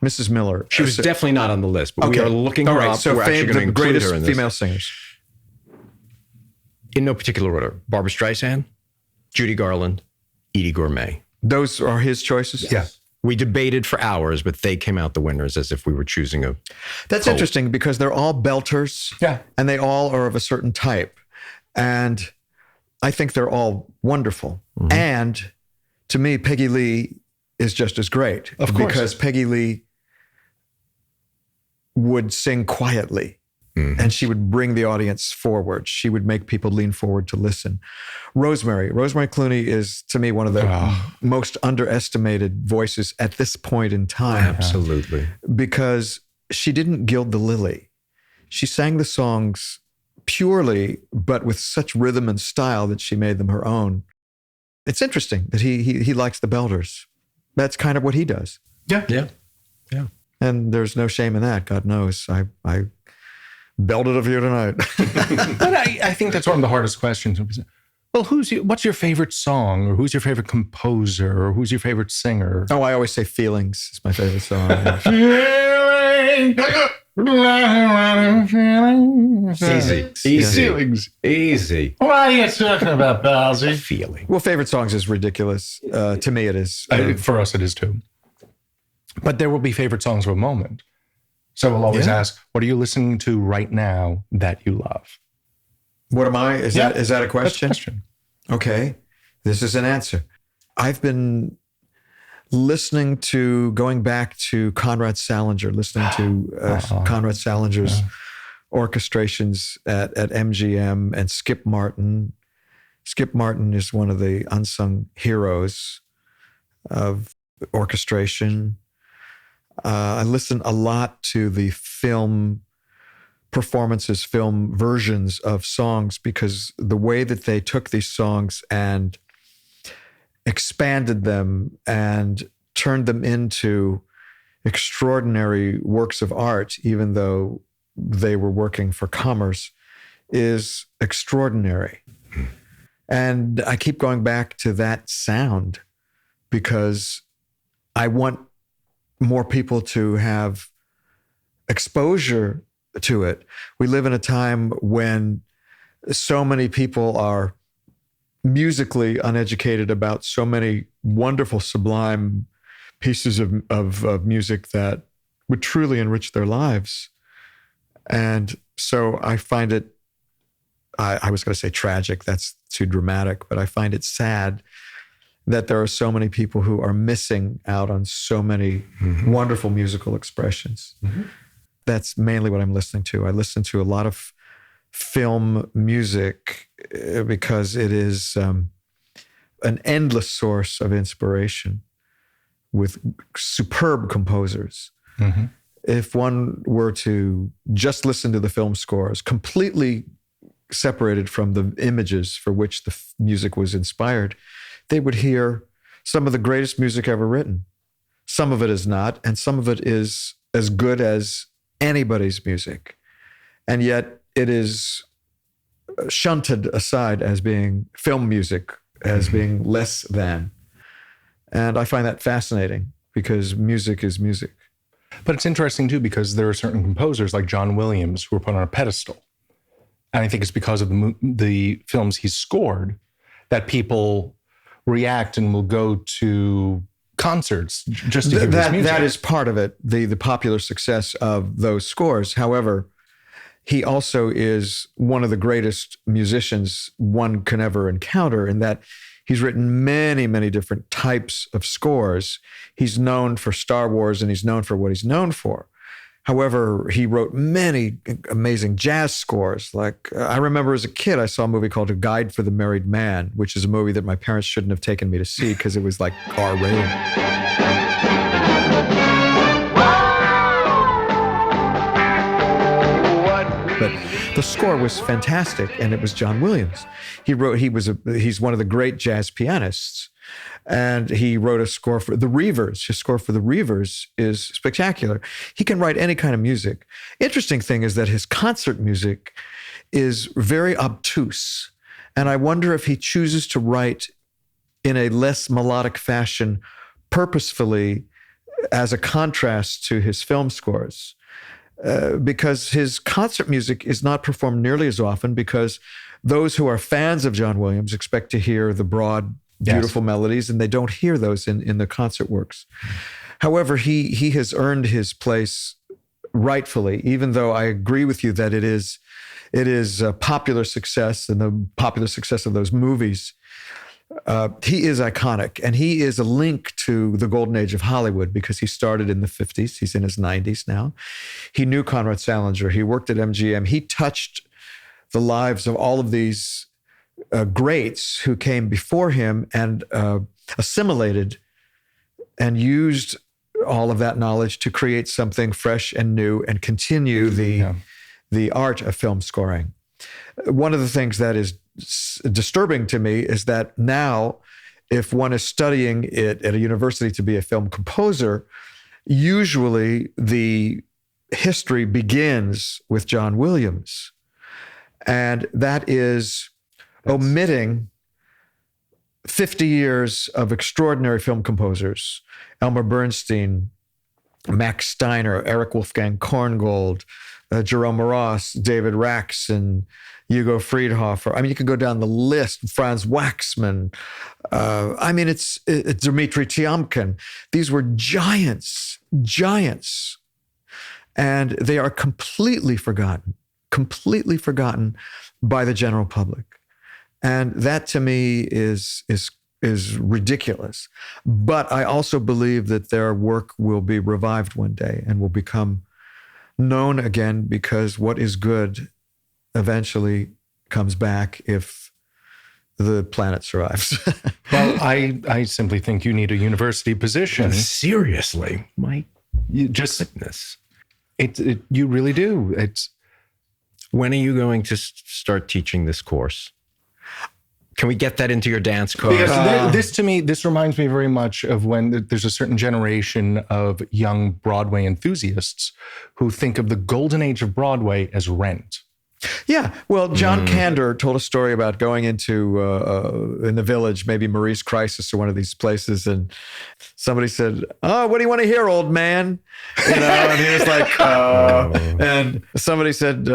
Mrs. Miller. She was definitely not on the list, but we are looking her up. So we're actually going to the include greatest her in this. female singers. In no particular order. Barbra Streisand, Judy Garland, Eydie Gormé. Those are his choices? Yeah. We debated for hours, but they came out the winners as if we were choosing a. That's interesting because they're all belters. Yeah. And they all are of a certain type. And I think they're all wonderful. Mm-hmm. And to me, Peggy Lee is just as great. Of course. Because Peggy Lee would sing quietly. Mm-hmm. And she would bring the audience forward. She would make people lean forward to listen. Rosemary Clooney is, to me, one of the most underestimated voices at this point in time. Absolutely. Because she didn't gild the lily. She sang the songs purely, but with such rhythm and style that she made them her own. It's interesting that he likes the belters. That's kind of what he does. Yeah. Yeah. Yeah. And there's no shame in that. God knows. I belted of you tonight. But I think that's one of the hardest questions. Well, what's your favorite song, or who's your favorite composer, or who's your favorite singer? Oh, I always say Feelings is my favorite song. Easy. What are you talking about, Bowsy? Feeling. Well, favorite songs is ridiculous. To me, it is. For us, it is too. But there will be favorite songs of a moment. So we'll always ask, what are you listening to right now that you love? What am I? Is that a question? That's a question. Okay. This is an answer. I've been going back to Conrad Salinger, listening to Conrad Salinger's orchestrations at MGM and Skip Martin. Skip Martin is one of the unsung heroes of orchestration. I listen a lot to the film performances, film versions of songs, because the way that they took these songs and expanded them and turned them into extraordinary works of art, even though they were working for commerce, is extraordinary. And I keep going back to that sound because I want more people to have exposure to it. We live in a time when so many people are musically uneducated about so many wonderful, sublime pieces of music that would truly enrich their lives. And so I find it, I was going to say tragic, that's too dramatic, but I find it sad that there are so many people who are missing out on so many wonderful musical expressions. That's mainly what I'm listening to. I listen to a lot of film music because it is an endless source of inspiration with superb composers. If one were to just listen to the film scores, completely separated from the images for which the music was inspired, they would hear some of the greatest music ever written. Some of it is not, and some of it is as good as anybody's music. And yet it is shunted aside as being film music, as being less than. And I find that fascinating because music is music. But it's interesting too, because there are certain composers like John Williams who are put on a pedestal. And I think it's because of the films he's scored that people react and will go to concerts just to hear his music. That is part of it, the popular success of those scores. However, he also is one of the greatest musicians one can ever encounter in that he's written many, many different types of scores. He's known for Star Wars and he's known for what he's known for. However, he wrote many amazing jazz scores. Like, I remember as a kid, I saw a movie called A Guide for the Married Man, which is a movie that my parents shouldn't have taken me to see because it was like R-rated. But the score was fantastic, and it was John Williams. He's one of the great jazz pianists. And he wrote a score for the Reavers. His score for the Reavers is spectacular. He can write any kind of music. Interesting thing is that his concert music is very obtuse. And I wonder if he chooses to write in a less melodic fashion purposefully as a contrast to his film scores. Because his concert music is not performed nearly as often because those who are fans of John Williams expect to hear the broad, beautiful melodies, and they don't hear those in the concert works. However, he has earned his place rightfully, even though I agree with you that it is a popular success and the popular success of those movies. He is iconic, and he is a link to the golden age of Hollywood because he started in the 50s. He's in his 90s now. He knew Conrad Salinger. He worked at MGM. He touched the lives of all of these greats who came before him and assimilated and used all of that knowledge to create something fresh and new and continue the art of film scoring. One of the things that is disturbing to me is that now, if one is studying it at a university to be a film composer, usually the history begins with John Williams. And that is omitting 50 years of extraordinary film composers, Elmer Bernstein, Max Steiner, Eric Wolfgang Korngold, Jerome Ross, David Raxon, Hugo Friedhofer. I mean, you can go down the list, Franz Waxman. It's Dmitri Tiomkin. These were giants. And they are completely forgotten by the general public. And that to me is ridiculous. But I also believe that their work will be revived one day and will become known again because what is good eventually comes back if the planet survives. Well, I simply think you need a university position. Seriously, my goodness. You really do. When are you going to start teaching this course? Can we get that into your dance card? Because this reminds me very much of when there's a certain generation of young Broadway enthusiasts who think of the golden age of Broadway as Rent. Yeah. Well, John Kander told a story about going into, in the Village, maybe Marie's Crisis or one of these places. And somebody said, "Oh, what do you want to hear, old man?" And he was like, and somebody said,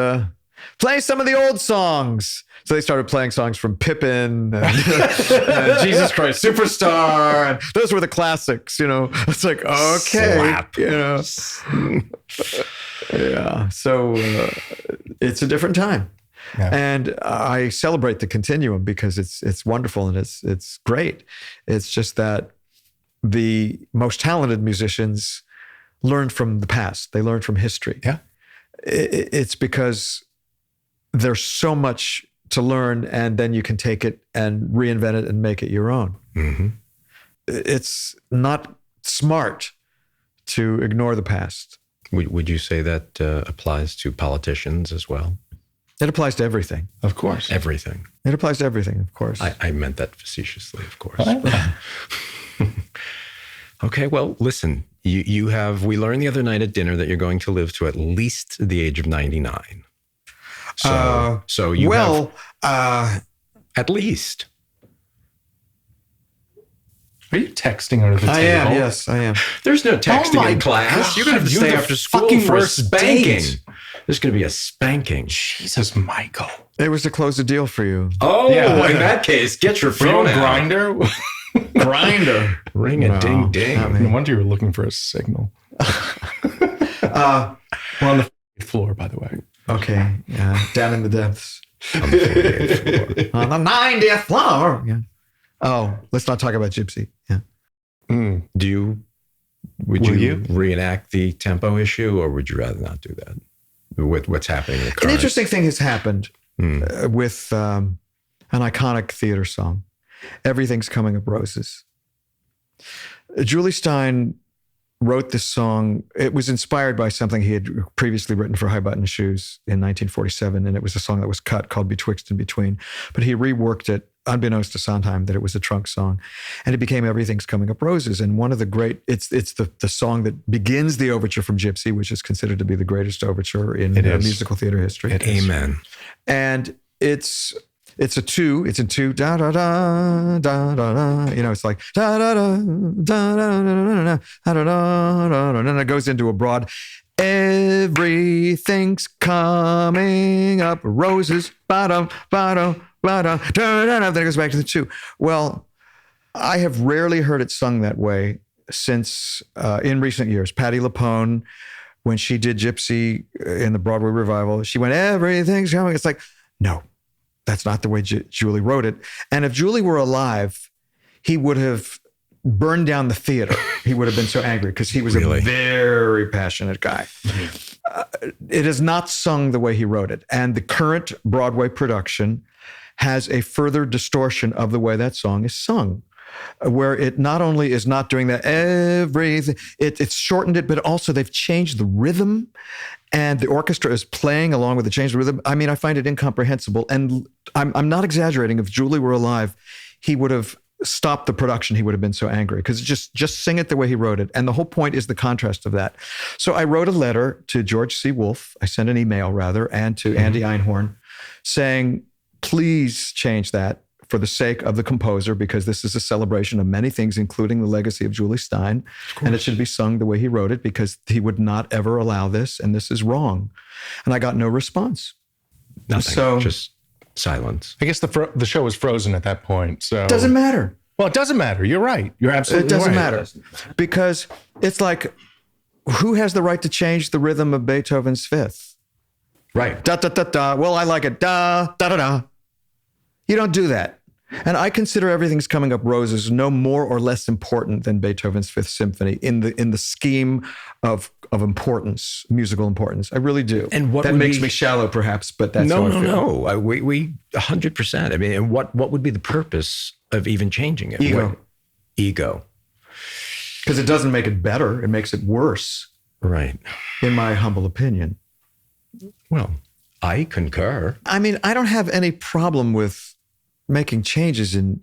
"Play some of the old songs." So they started playing songs from Pippin and Jesus Christ Superstar. And those were the classics, It's like, okay. Slap. Yeah. So it's a different time. Yeah. And I celebrate the continuum because it's wonderful and it's great. It's just that the most talented musicians learn from the past. They learn from history. Yeah. It's because there's so much to learn, and then you can take it and reinvent it and make it your own. Mm-hmm. It's not smart to ignore the past. Would you say that applies to politicians as well? It applies to everything. Of course. Everything. It applies to everything, of course. I meant that facetiously, of course. Right. Okay, well, listen, we learned the other night at dinner that you're going to live to at least the age of 99. So you have at least. Are you texting under the table? I am, yes, I am. There's no texting in class. God, You're going to have to you're stay the after school fucking for a worst spanking. date. There's going to be a spanking. Jesus, Michael. It was to close the deal for you. Oh, Yeah. in that case, get your Were you phone on out. Grinder? Grinder. Ring a No, ding ding. not me. No wonder you were looking for a signal. We're on the floor, by the way. Okay, yeah, down in the depths. On the 48th floor. On the 90th floor. Yeah. Oh, let's not talk about Gypsy. Yeah. Would Will you you? reenact the tempo issue, or would you rather not do that with what's happening in the An current? interesting thing has happened with an iconic theater song. Everything's Coming Up Roses. Julie Stein wrote this song. It was inspired by something he had previously written for High Button Shoes in 1947, and it was a song that was cut called Betwixt and Between. But he reworked it, unbeknownst to Sondheim, that it was a trunk song, and it became Everything's Coming Up Roses. And one of the great, it's the song that begins the overture from Gypsy, which is considered to be the greatest overture in musical theater history. Amen. And it's in two, da da da da da da. It's like da da da da da da da da da, and then it goes into a broad. Everything's coming up roses, bottom, bottom, bottom. Then it goes back to the two. Well, I have rarely heard it sung that way since in recent years. Patti LuPone, when she did Gypsy in the Broadway revival, she went, "Everything's coming." It's like, no. That's not the way Julie wrote it. And if Julie were alive, he would have burned down the theater. He would have been so angry because he was Really? a very passionate guy. It is not sung the way he wrote it. And the current Broadway production has a further distortion of the way that song is sung, where it not only is not doing that everything, it's shortened it, but also they've changed the rhythm. And the orchestra is playing along with the change of rhythm. I mean, I find it incomprehensible. And I'm not exaggerating. If Julie were alive, he would have stopped the production. He would have been so angry because just sing it the way he wrote it. And the whole point is the contrast of that. So I wrote a letter to George C. Wolfe. I sent an email rather, and to Andy Einhorn saying, please change that for the sake of the composer, because this is a celebration of many things, including the legacy of Julie Stein. And it should be sung the way he wrote it, because he would not ever allow this, and this is wrong. And I got no response. Nothing. So, Just silence. I guess the show was frozen at that point. So it doesn't matter. Well, it doesn't matter. You're right. You're absolutely right. It doesn't matter. Because it's like, who has the right to change the rhythm of Beethoven's Fifth? Right. Da, da, da, da. Well, I like it. Da, da, da, da. You don't do that. And I consider Everything's Coming Up Roses no more or less important than Beethoven's Fifth Symphony in the scheme of importance, musical importance. I really do. And what that would makes be- me shallow, perhaps, but that's how I feel. No. We 100%. I mean, and what would be the purpose of even changing it? Ego. Ego. Because it doesn't make it better. It makes it worse, Right. in my humble opinion. Well, I concur. I mean, I don't have any problem with making changes in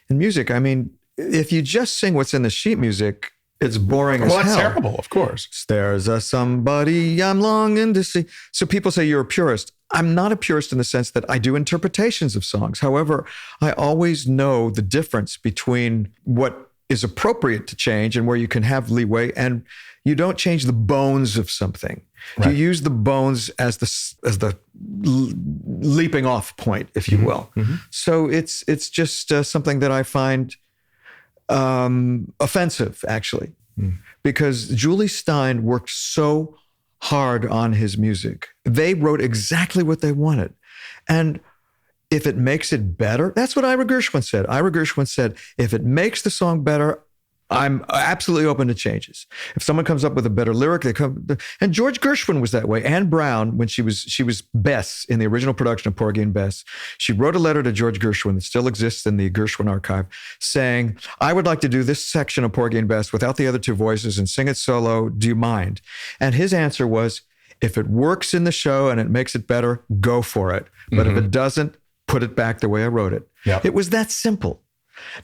music. I mean, if you just sing what's in the sheet music, it's boring as Well, hell. that's terrible, of course. There's a somebody I'm longing to see. So people say you're a purist. I'm not a purist in the sense that I do interpretations of songs. However, I always know the difference between what is appropriate to change and where you can have leeway, and you don't change the bones of something. Right. You use the bones as the leaping off point, if you will. Mm-hmm. So it's just something that I find offensive, actually, because Julie Stein worked so hard on his music. They wrote exactly what they wanted. And if it makes it better, that's what Ira Gershwin said. Ira Gershwin said, if it makes the song better, I'm absolutely open to changes. If someone comes up with a better lyric, they come. And George Gershwin was that way. Anne Brown, when she was Bess in the original production of Porgy and Bess, she wrote a letter to George Gershwin that still exists in the Gershwin archive, saying, I would like to do this section of Porgy and Bess without the other two voices and sing it solo. Do you mind? And his answer was, if it works in the show and it makes it better, go for it. But if it doesn't, put it back the way I wrote it. Yep. It was that simple.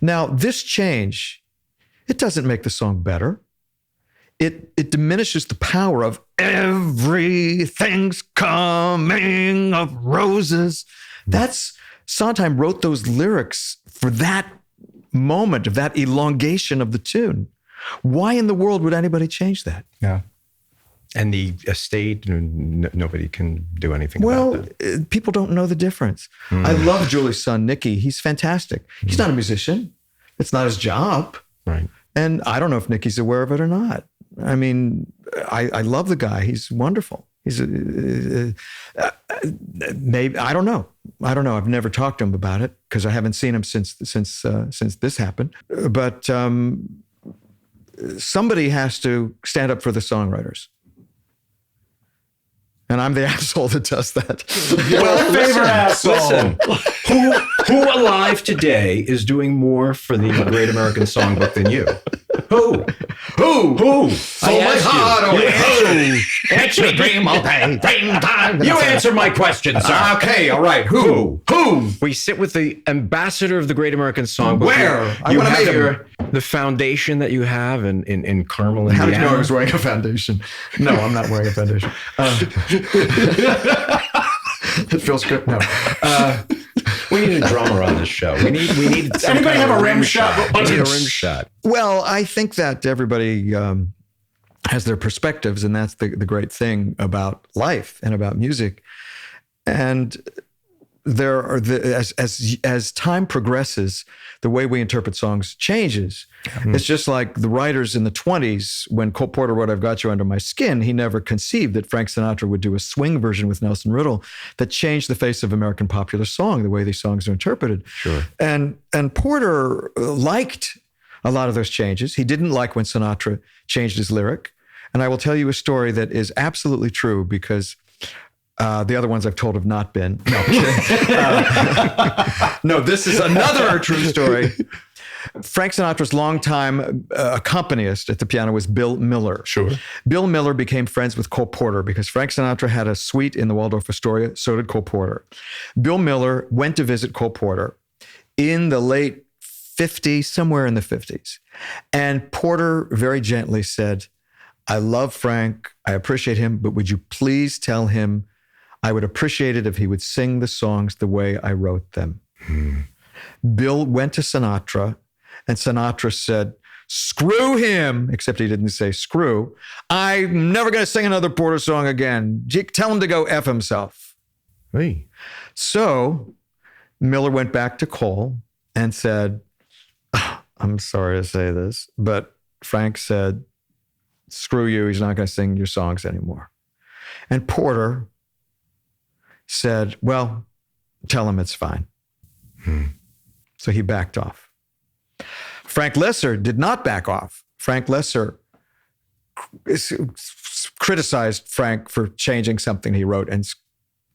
Now, this change, it doesn't make the song better. It diminishes the power of everything's coming of roses. That's, Sondheim wrote those lyrics for that moment of that elongation of the tune. Why in the world would anybody change that? Yeah. And the estate, nobody can do anything about that. Well, people don't know the difference. I love Julie's son, Nicky. He's fantastic. He's not a musician. It's not his job. Right. And I don't know if Nicky's aware of it or not. I mean, I love the guy. He's wonderful. He's maybe, I don't know. I've never talked to him about it because I haven't seen him since this happened. But somebody has to stand up for the songwriters. And I'm the asshole that does that. Well, favorite asshole. Listen, who alive today is doing more for the Great American Songbook than you? Who? So much harder. Answer dream all day. You answer my question, sir. Okay, all right. Who? We sit with the ambassador of the Great American Songbook. Where? You have the foundation that you have in Carmel, Indiana. How did you know I was wearing a foundation? No, I'm not wearing a foundation. It feels good. No. We need a drummer on this show. We need. Does anybody have a rim shot? We need a rim shot. Well, I think that everybody has their perspectives, and that's the great thing about life and about music. And there are as time progresses, the way we interpret songs changes. It's just like the writers in the 20s, when Cole Porter wrote I've Got You Under My Skin, he never conceived that Frank Sinatra would do a swing version with Nelson Riddle that changed the face of American popular song, the way these songs are interpreted. Sure. And Porter liked a lot of those changes. He didn't like when Sinatra changed his lyric. And I will tell you a story that is absolutely true because the other ones I've told have not been. No, no, this is another true story. Frank Sinatra's longtime accompanist at the piano was Bill Miller. Sure. Bill Miller became friends with Cole Porter because Frank Sinatra had a suite in the Waldorf Astoria, so did Cole Porter. Bill Miller went to visit Cole Porter in the late 50s, somewhere in the 50s. And Porter very gently said, I love Frank, I appreciate him, but would you please tell him I would appreciate it if he would sing the songs the way I wrote them. Bill went to Sinatra, and Sinatra said, screw him, except he didn't say screw. I'm never going to sing another Porter song again. Tell him to go F himself. Hey. So Miller went back to Cole and said, I'm sorry to say this, but Frank said, screw you, he's not going to sing your songs anymore. And Porter said, well, tell him it's fine. So he backed off. Frank Loesser did not back off. Frank Loesser criticized Frank for changing something he wrote, and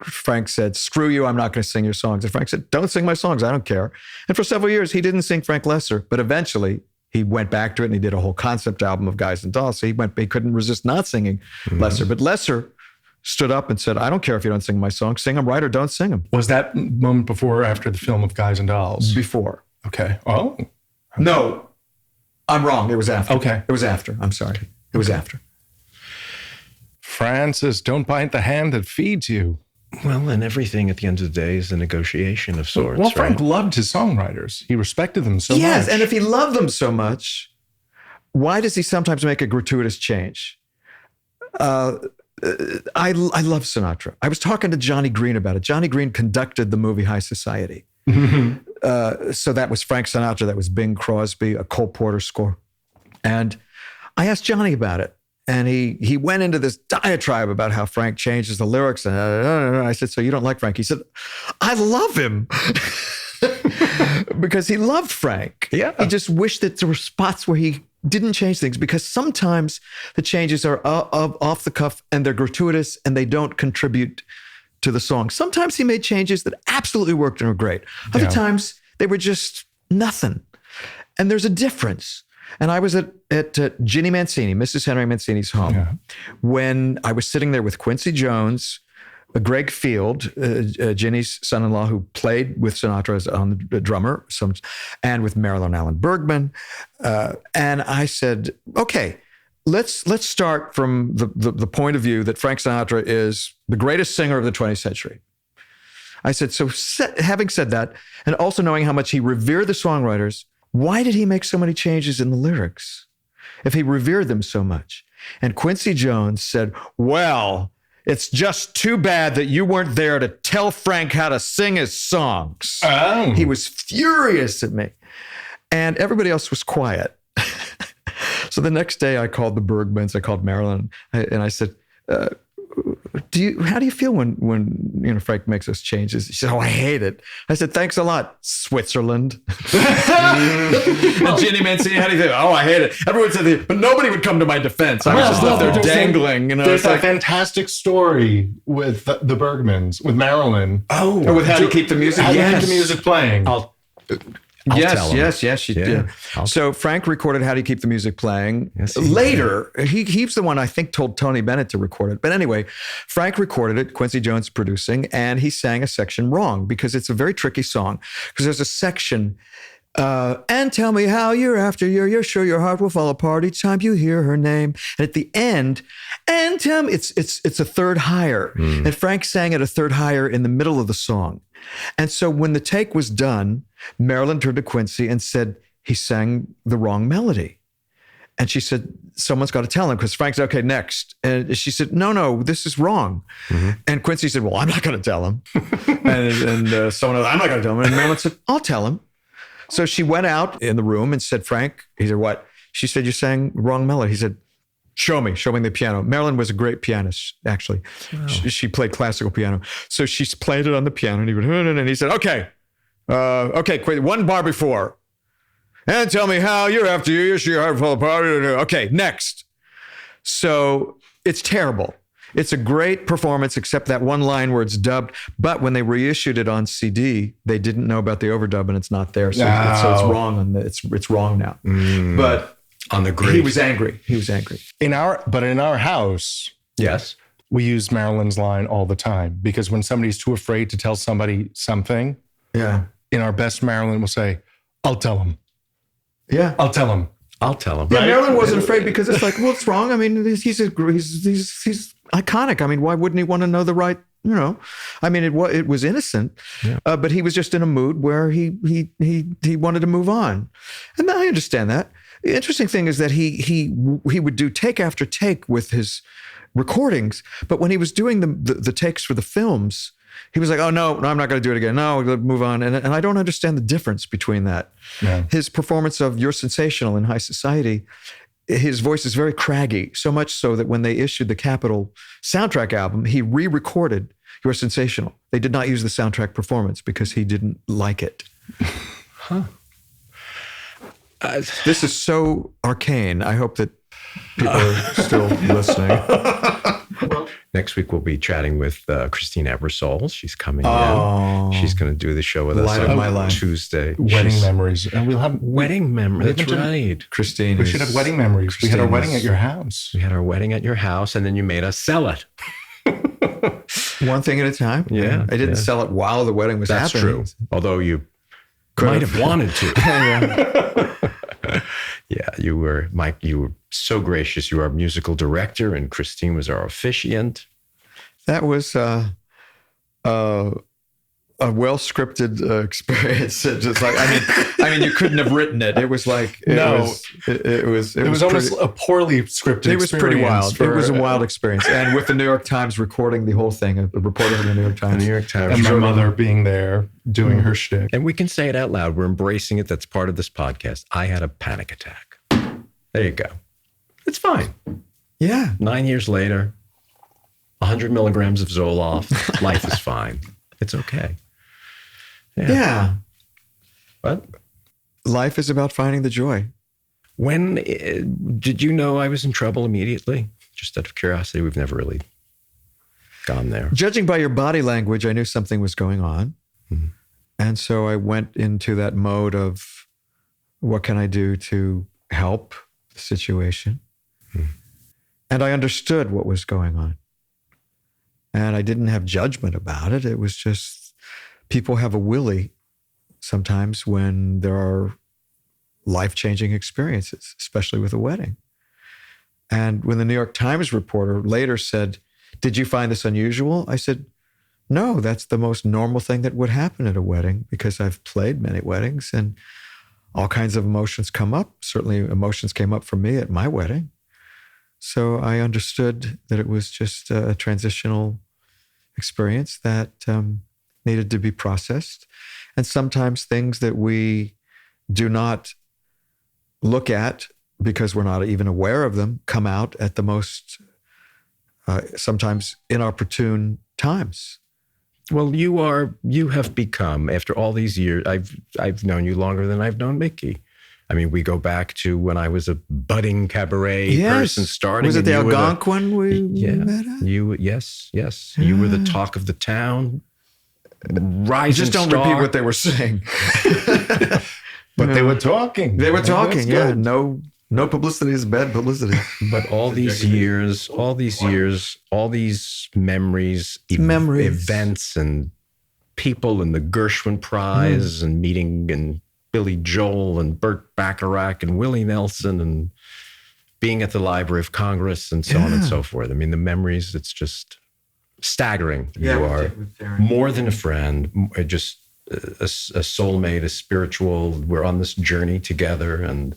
Frank said, screw you, I'm not going to sing your songs. And Frank said, don't sing my songs, I don't care. And for several years, he didn't sing Frank Loesser, but eventually he went back to it and he did a whole concept album of Guys and Dolls. So he couldn't resist not singing Loesser. But Loesser stood up and said, I don't care if you don't sing my songs, sing them right or don't sing them. Was that moment before or after the film of Guys and Dolls? Before. Okay. Oh. Okay. No, I'm wrong. It was after. Okay. It was after. I'm sorry. It was after. Francis, don't bite the hand that feeds you. Well, and everything at the end of the day is a negotiation of sorts. Well, Frank right? loved his songwriters. He respected them so much. Yes, and if he loved them so much, why does he sometimes make a gratuitous change? I love Sinatra. I was talking to Johnny Green about it. Johnny Green conducted the movie High Society. So that was Frank Sinatra, that was Bing Crosby, a Cole Porter score. And I asked Johnny about it. And he went into this diatribe about how Frank changes the lyrics. And I said, so you don't like Frank? He said, I love him. Because he loved Frank. Yeah. He just wished that there were spots where he didn't change things, because sometimes the changes are off the cuff and they're gratuitous and they don't contribute to the song. Sometimes he made changes that absolutely worked and were great. Other times they were just nothing. And there's a difference. And I was at Ginny Mancini, Mrs. Henry Mancini's home, when I was sitting there with Quincy Jones, Greg Field, Ginny's son-in-law, who played with Sinatra as on the drummer, and with Marilyn Allen Bergman. And I said, okay, let's start from the point of view that Frank Sinatra is the greatest singer of the 20th century. I said, so having said that, and also knowing how much he revered the songwriters, why did he make so many changes in the lyrics if he revered them so much? And Quincy Jones said, well, it's just too bad that you weren't there to tell Frank how to sing his songs. Oh. He was furious at me. And everybody else was quiet. So the next day I called the Bergmans, I called Marilyn, and I said, how do you feel when Frank makes those changes? She said, oh, I hate it. I said, thanks a lot, Switzerland. And Ginny Mancini, how do you feel? Oh, I hate it. Everyone said, but nobody would come to my defense. I was just left there dangling. There's a fantastic story with the Bergmans, with Marilyn. Oh, with How to Keep the Music. How to Keep the Music playing. I'll yes, she did. So Frank recorded How Do You Keep the Music Playing. Yes, later, he's the one I think told Tony Bennett to record it. But anyway, Frank recorded it, Quincy Jones producing, and he sang a section wrong because it's a very tricky song. Because there's a section, and tell me how year after year, you're sure your heart will fall apart each time you hear her name. And at the end, and tell me, it's a third higher. And Frank sang at a third higher in the middle of the song. And so when the take was done, Marilyn turned to Quincy and said, he sang the wrong melody. And she said, someone's got to tell him, because Frank said, okay, next. And she said, no, this is wrong. And Quincy said, well, I'm not going to tell him. and someone else, I'm not going to tell him. And Marilyn said, I'll tell him. So she went out in the room and said, Frank, he said, what? She said, you sang the wrong melody. He said, show me the piano. Marilyn was a great pianist, actually. Wow. She played classical piano. So she played it on the piano, and he went, and he said, okay, quick, one bar before. And tell me how year after year, your heart fall apart. Okay, next. So it's terrible. It's a great performance, except that one line where it's dubbed. But when they reissued it on CD, they didn't know about the overdub, and it's not there. So it's wrong. It's wrong now. But on the great. He was angry. In our house, yes, we use Marilyn's line all the time, because when somebody's too afraid to tell somebody something, in our best, Marilyn will say, I'll tell him. Yeah. I'll tell him. Yeah, right? Marilyn wasn't afraid, because it's like, well, it's wrong. I mean, he's iconic. I mean, why wouldn't he want to know the right, I mean, it was innocent, but he was just in a mood where he wanted to move on. And I understand that. The interesting thing is that he would do take after take with his recordings, but when he was doing the takes for the films, he was like, oh, no, I'm not going to do it again. No, move on. And I don't understand the difference between that. Yeah. His performance of You're Sensational in High Society, his voice is very craggy, so much so that when they issued the Capitol soundtrack album, he re-recorded You're Sensational. They did not use the soundtrack performance because he didn't like it. Huh. This is so arcane. I hope that people are still listening. Next week, we'll be chatting with Christine Ebersole. She's coming in. She's going to do the show with us on Tuesday. Wedding memories. And we'll have wedding memories. That's right. Christine. We should have wedding memories. We had our wedding at your house. We had our wedding at your house, and then you made us sell it. One thing at a time. Yeah. I didn't sell it while the wedding was happening. That's true. Although you might have wanted to. Yeah, you were, Mike, you were so gracious. You were our musical director, and Christine was our officiant. That was a well-scripted experience. Just like I mean, you couldn't have written it. It was like it was almost a poorly scripted. It was pretty wild. It was a wild experience, and with the New York Times recording the whole thing, a reporter from the New York Times, and my mother being there doing her shtick. And we can say it out loud. We're embracing it. That's part of this podcast. I had a panic attack. There you go. It's fine. Yeah. 9 years later, 100 milligrams of Zoloft. Life is fine. It's okay. Yeah. What? Life is about finding the joy. When did you know I was in trouble immediately? Just out of curiosity, we've never really gone there. Judging by your body language, I knew something was going on. Mm-hmm. And so I went into that mode of, what can I do to help the situation? Mm-hmm. And I understood what was going on. And I didn't have judgment about it. It was just, people have a willy sometimes when there are life-changing experiences, especially with a wedding. And when the New York Times reporter later said, "Did you find this unusual?" I said, "No, that's the most normal thing that would happen at a wedding, because I've played many weddings and all kinds of emotions come up. Certainly emotions came up for me at my wedding." So I understood that it was just a transitional experience that needed to be processed. And sometimes things that we do not look at because we're not even aware of them come out at the most, sometimes inopportune times. Well, you have become, after all these years, I've known you longer than I've known Mickey. I mean, we go back to when I was a budding cabaret person starting. Was it the Algonquin we met at? Yes. You were the talk of the town. Rising Just don't star. repeat what they were saying. But they were talking. They were talking, yeah. No publicity is bad publicity. But all these years, all these memories, events and people, and the Gershwin Prize and meeting and Billy Joel and Burt Bacharach and Willie Nelson and being at the Library of Congress and so on and so forth. I mean, the memories, it's just staggering. Yeah, you are more than a friend, just a soulmate, a spiritual. We're on this journey together, and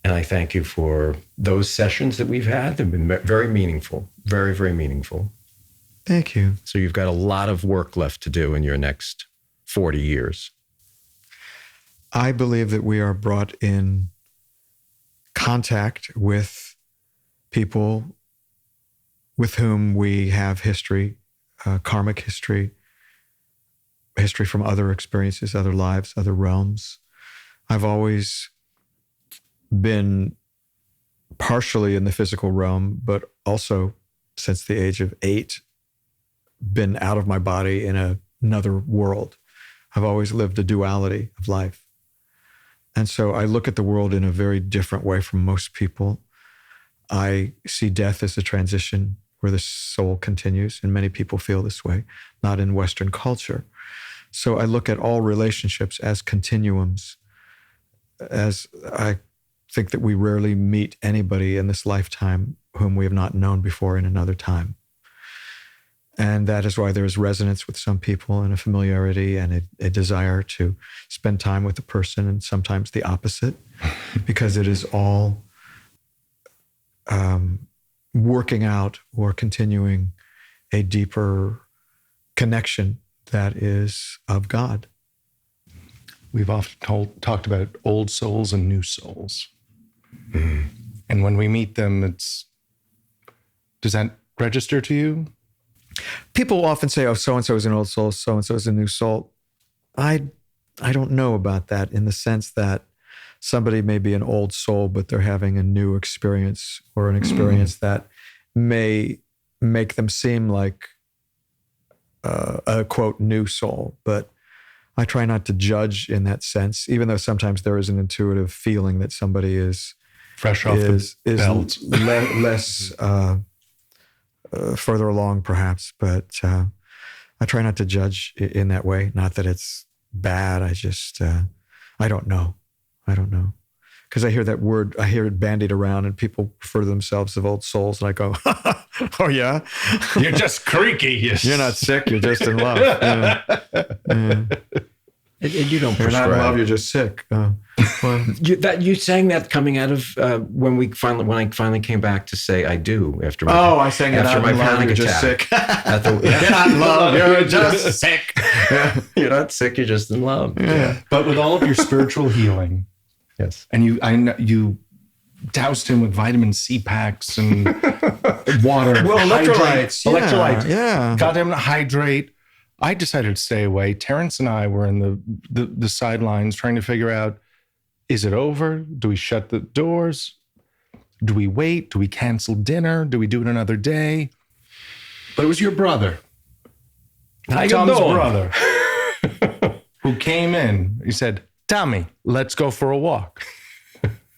I thank you for those sessions that we've had. They've been very meaningful, very, very meaningful. Thank you. So you've got a lot of work left to do in your next 40 years. I believe that we are brought in contact with people with whom we have history, karmic history from other experiences, other lives, other realms. I've always been partially in the physical realm, but also since the age of 8, been out of my body in another world. I've always lived a duality of life. And so I look at the world in a very different way from most people. I see death as a transition where the soul continues, and many people feel this way, not in Western culture. So I look at all relationships as continuums, as I think that we rarely meet anybody in this lifetime whom we have not known before in another time. And that is why there is resonance with some people and a familiarity and a desire to spend time with the person, and sometimes the opposite, because it is all working out or continuing a deeper connection that is of God. We've often talked about old souls and new souls. Mm. And when we meet them, does that register to you? People often say, "Oh, so-and-so is an old soul, so-and-so is a new soul." I don't know about that, in the sense that somebody may be an old soul, but they're having a new experience, or an experience that may make them seem like a, quote, new soul. But I try not to judge in that sense, even though sometimes there is an intuitive feeling that somebody is fresh off the belt. less further along, perhaps. But I try not to judge in that way. Not that it's bad. I just, I don't know. because I hear that word, I hear it bandied around, and people refer to themselves as old souls, and I go, oh yeah, You're just creaky. you're not sick, you're just in love. Yeah. Yeah. And you don't You're not in prescribe. love, you're just sick. Well, You sang that coming out of when I finally came back to say I do after my I sang it after out my in love, panic you're just attack. sick. You're not in love, you're just sick. Yeah. You're not sick, you're just in love. Yeah. But with all of your spiritual healing, Yes. and I know you doused him with vitamin C packs and water. Well, electrolytes. Hydrate, electrolytes. Yeah. Got him to hydrate. I decided to stay away. Terrence and I were in the sidelines trying to figure out, is it over? Do we shut the doors? Do we wait? Do we cancel dinner? Do we do it another day? But it was your brother, How you Tom's doing? brother, who came in. He said, Tommy, let's go for a walk.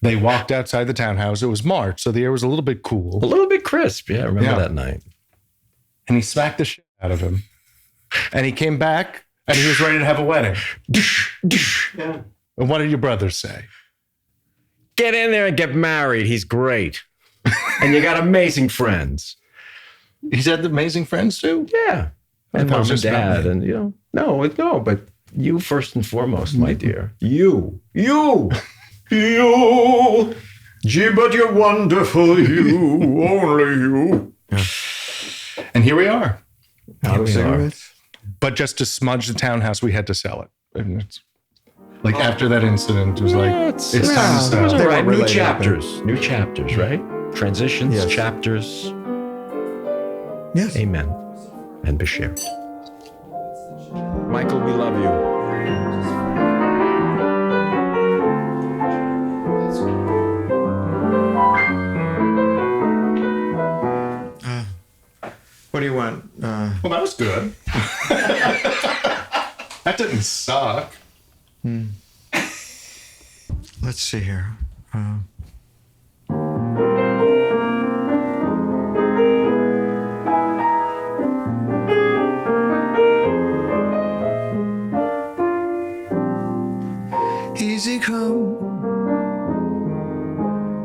They walked outside the townhouse. It was March, so the air was a little bit cool. A little bit crisp. Yeah, I remember Yeah. that night. And he smacked the shit out of him. And he came back, and he was ready to have a wedding. Yeah. And what did your brothers say? Get in there and get married. He's great. And you got amazing friends. He's had amazing friends too? Yeah. And thought it mom was and just about dad. me. And, no, but you first and foremost, my dear. You. Gee, but you're wonderful, you, only you. And here we are. Out of cigarettes? But just to smudge the townhouse, we had to sell it. And it's like after that incident, it was like, it's time to It was sell. all They right. weren't New related, New chapters, right? Transitions, Yes. chapters. Yes. Amen. And Bashir. Michael, we love you. What do you want? Well, that was good. That didn't suck. Let's see here. Easy come,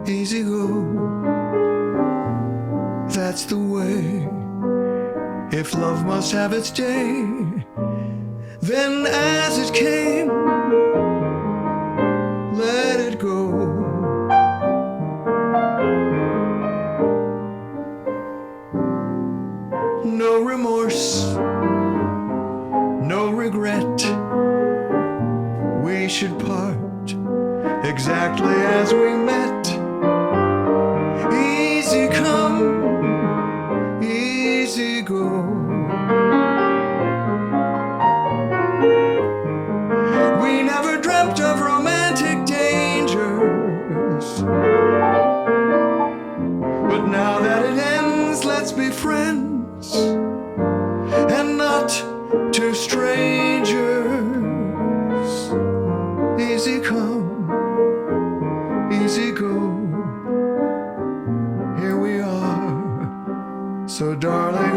easy go. That's the way. If love must have its day, then as it came, let it go. No remorse, no regret. We should part exactly as we met. Easy come, easy go. We never dreamt of romantic dangers, but now that it ends, let's be friends and not two strangers. Easy come, easy go. Here we are, so darling,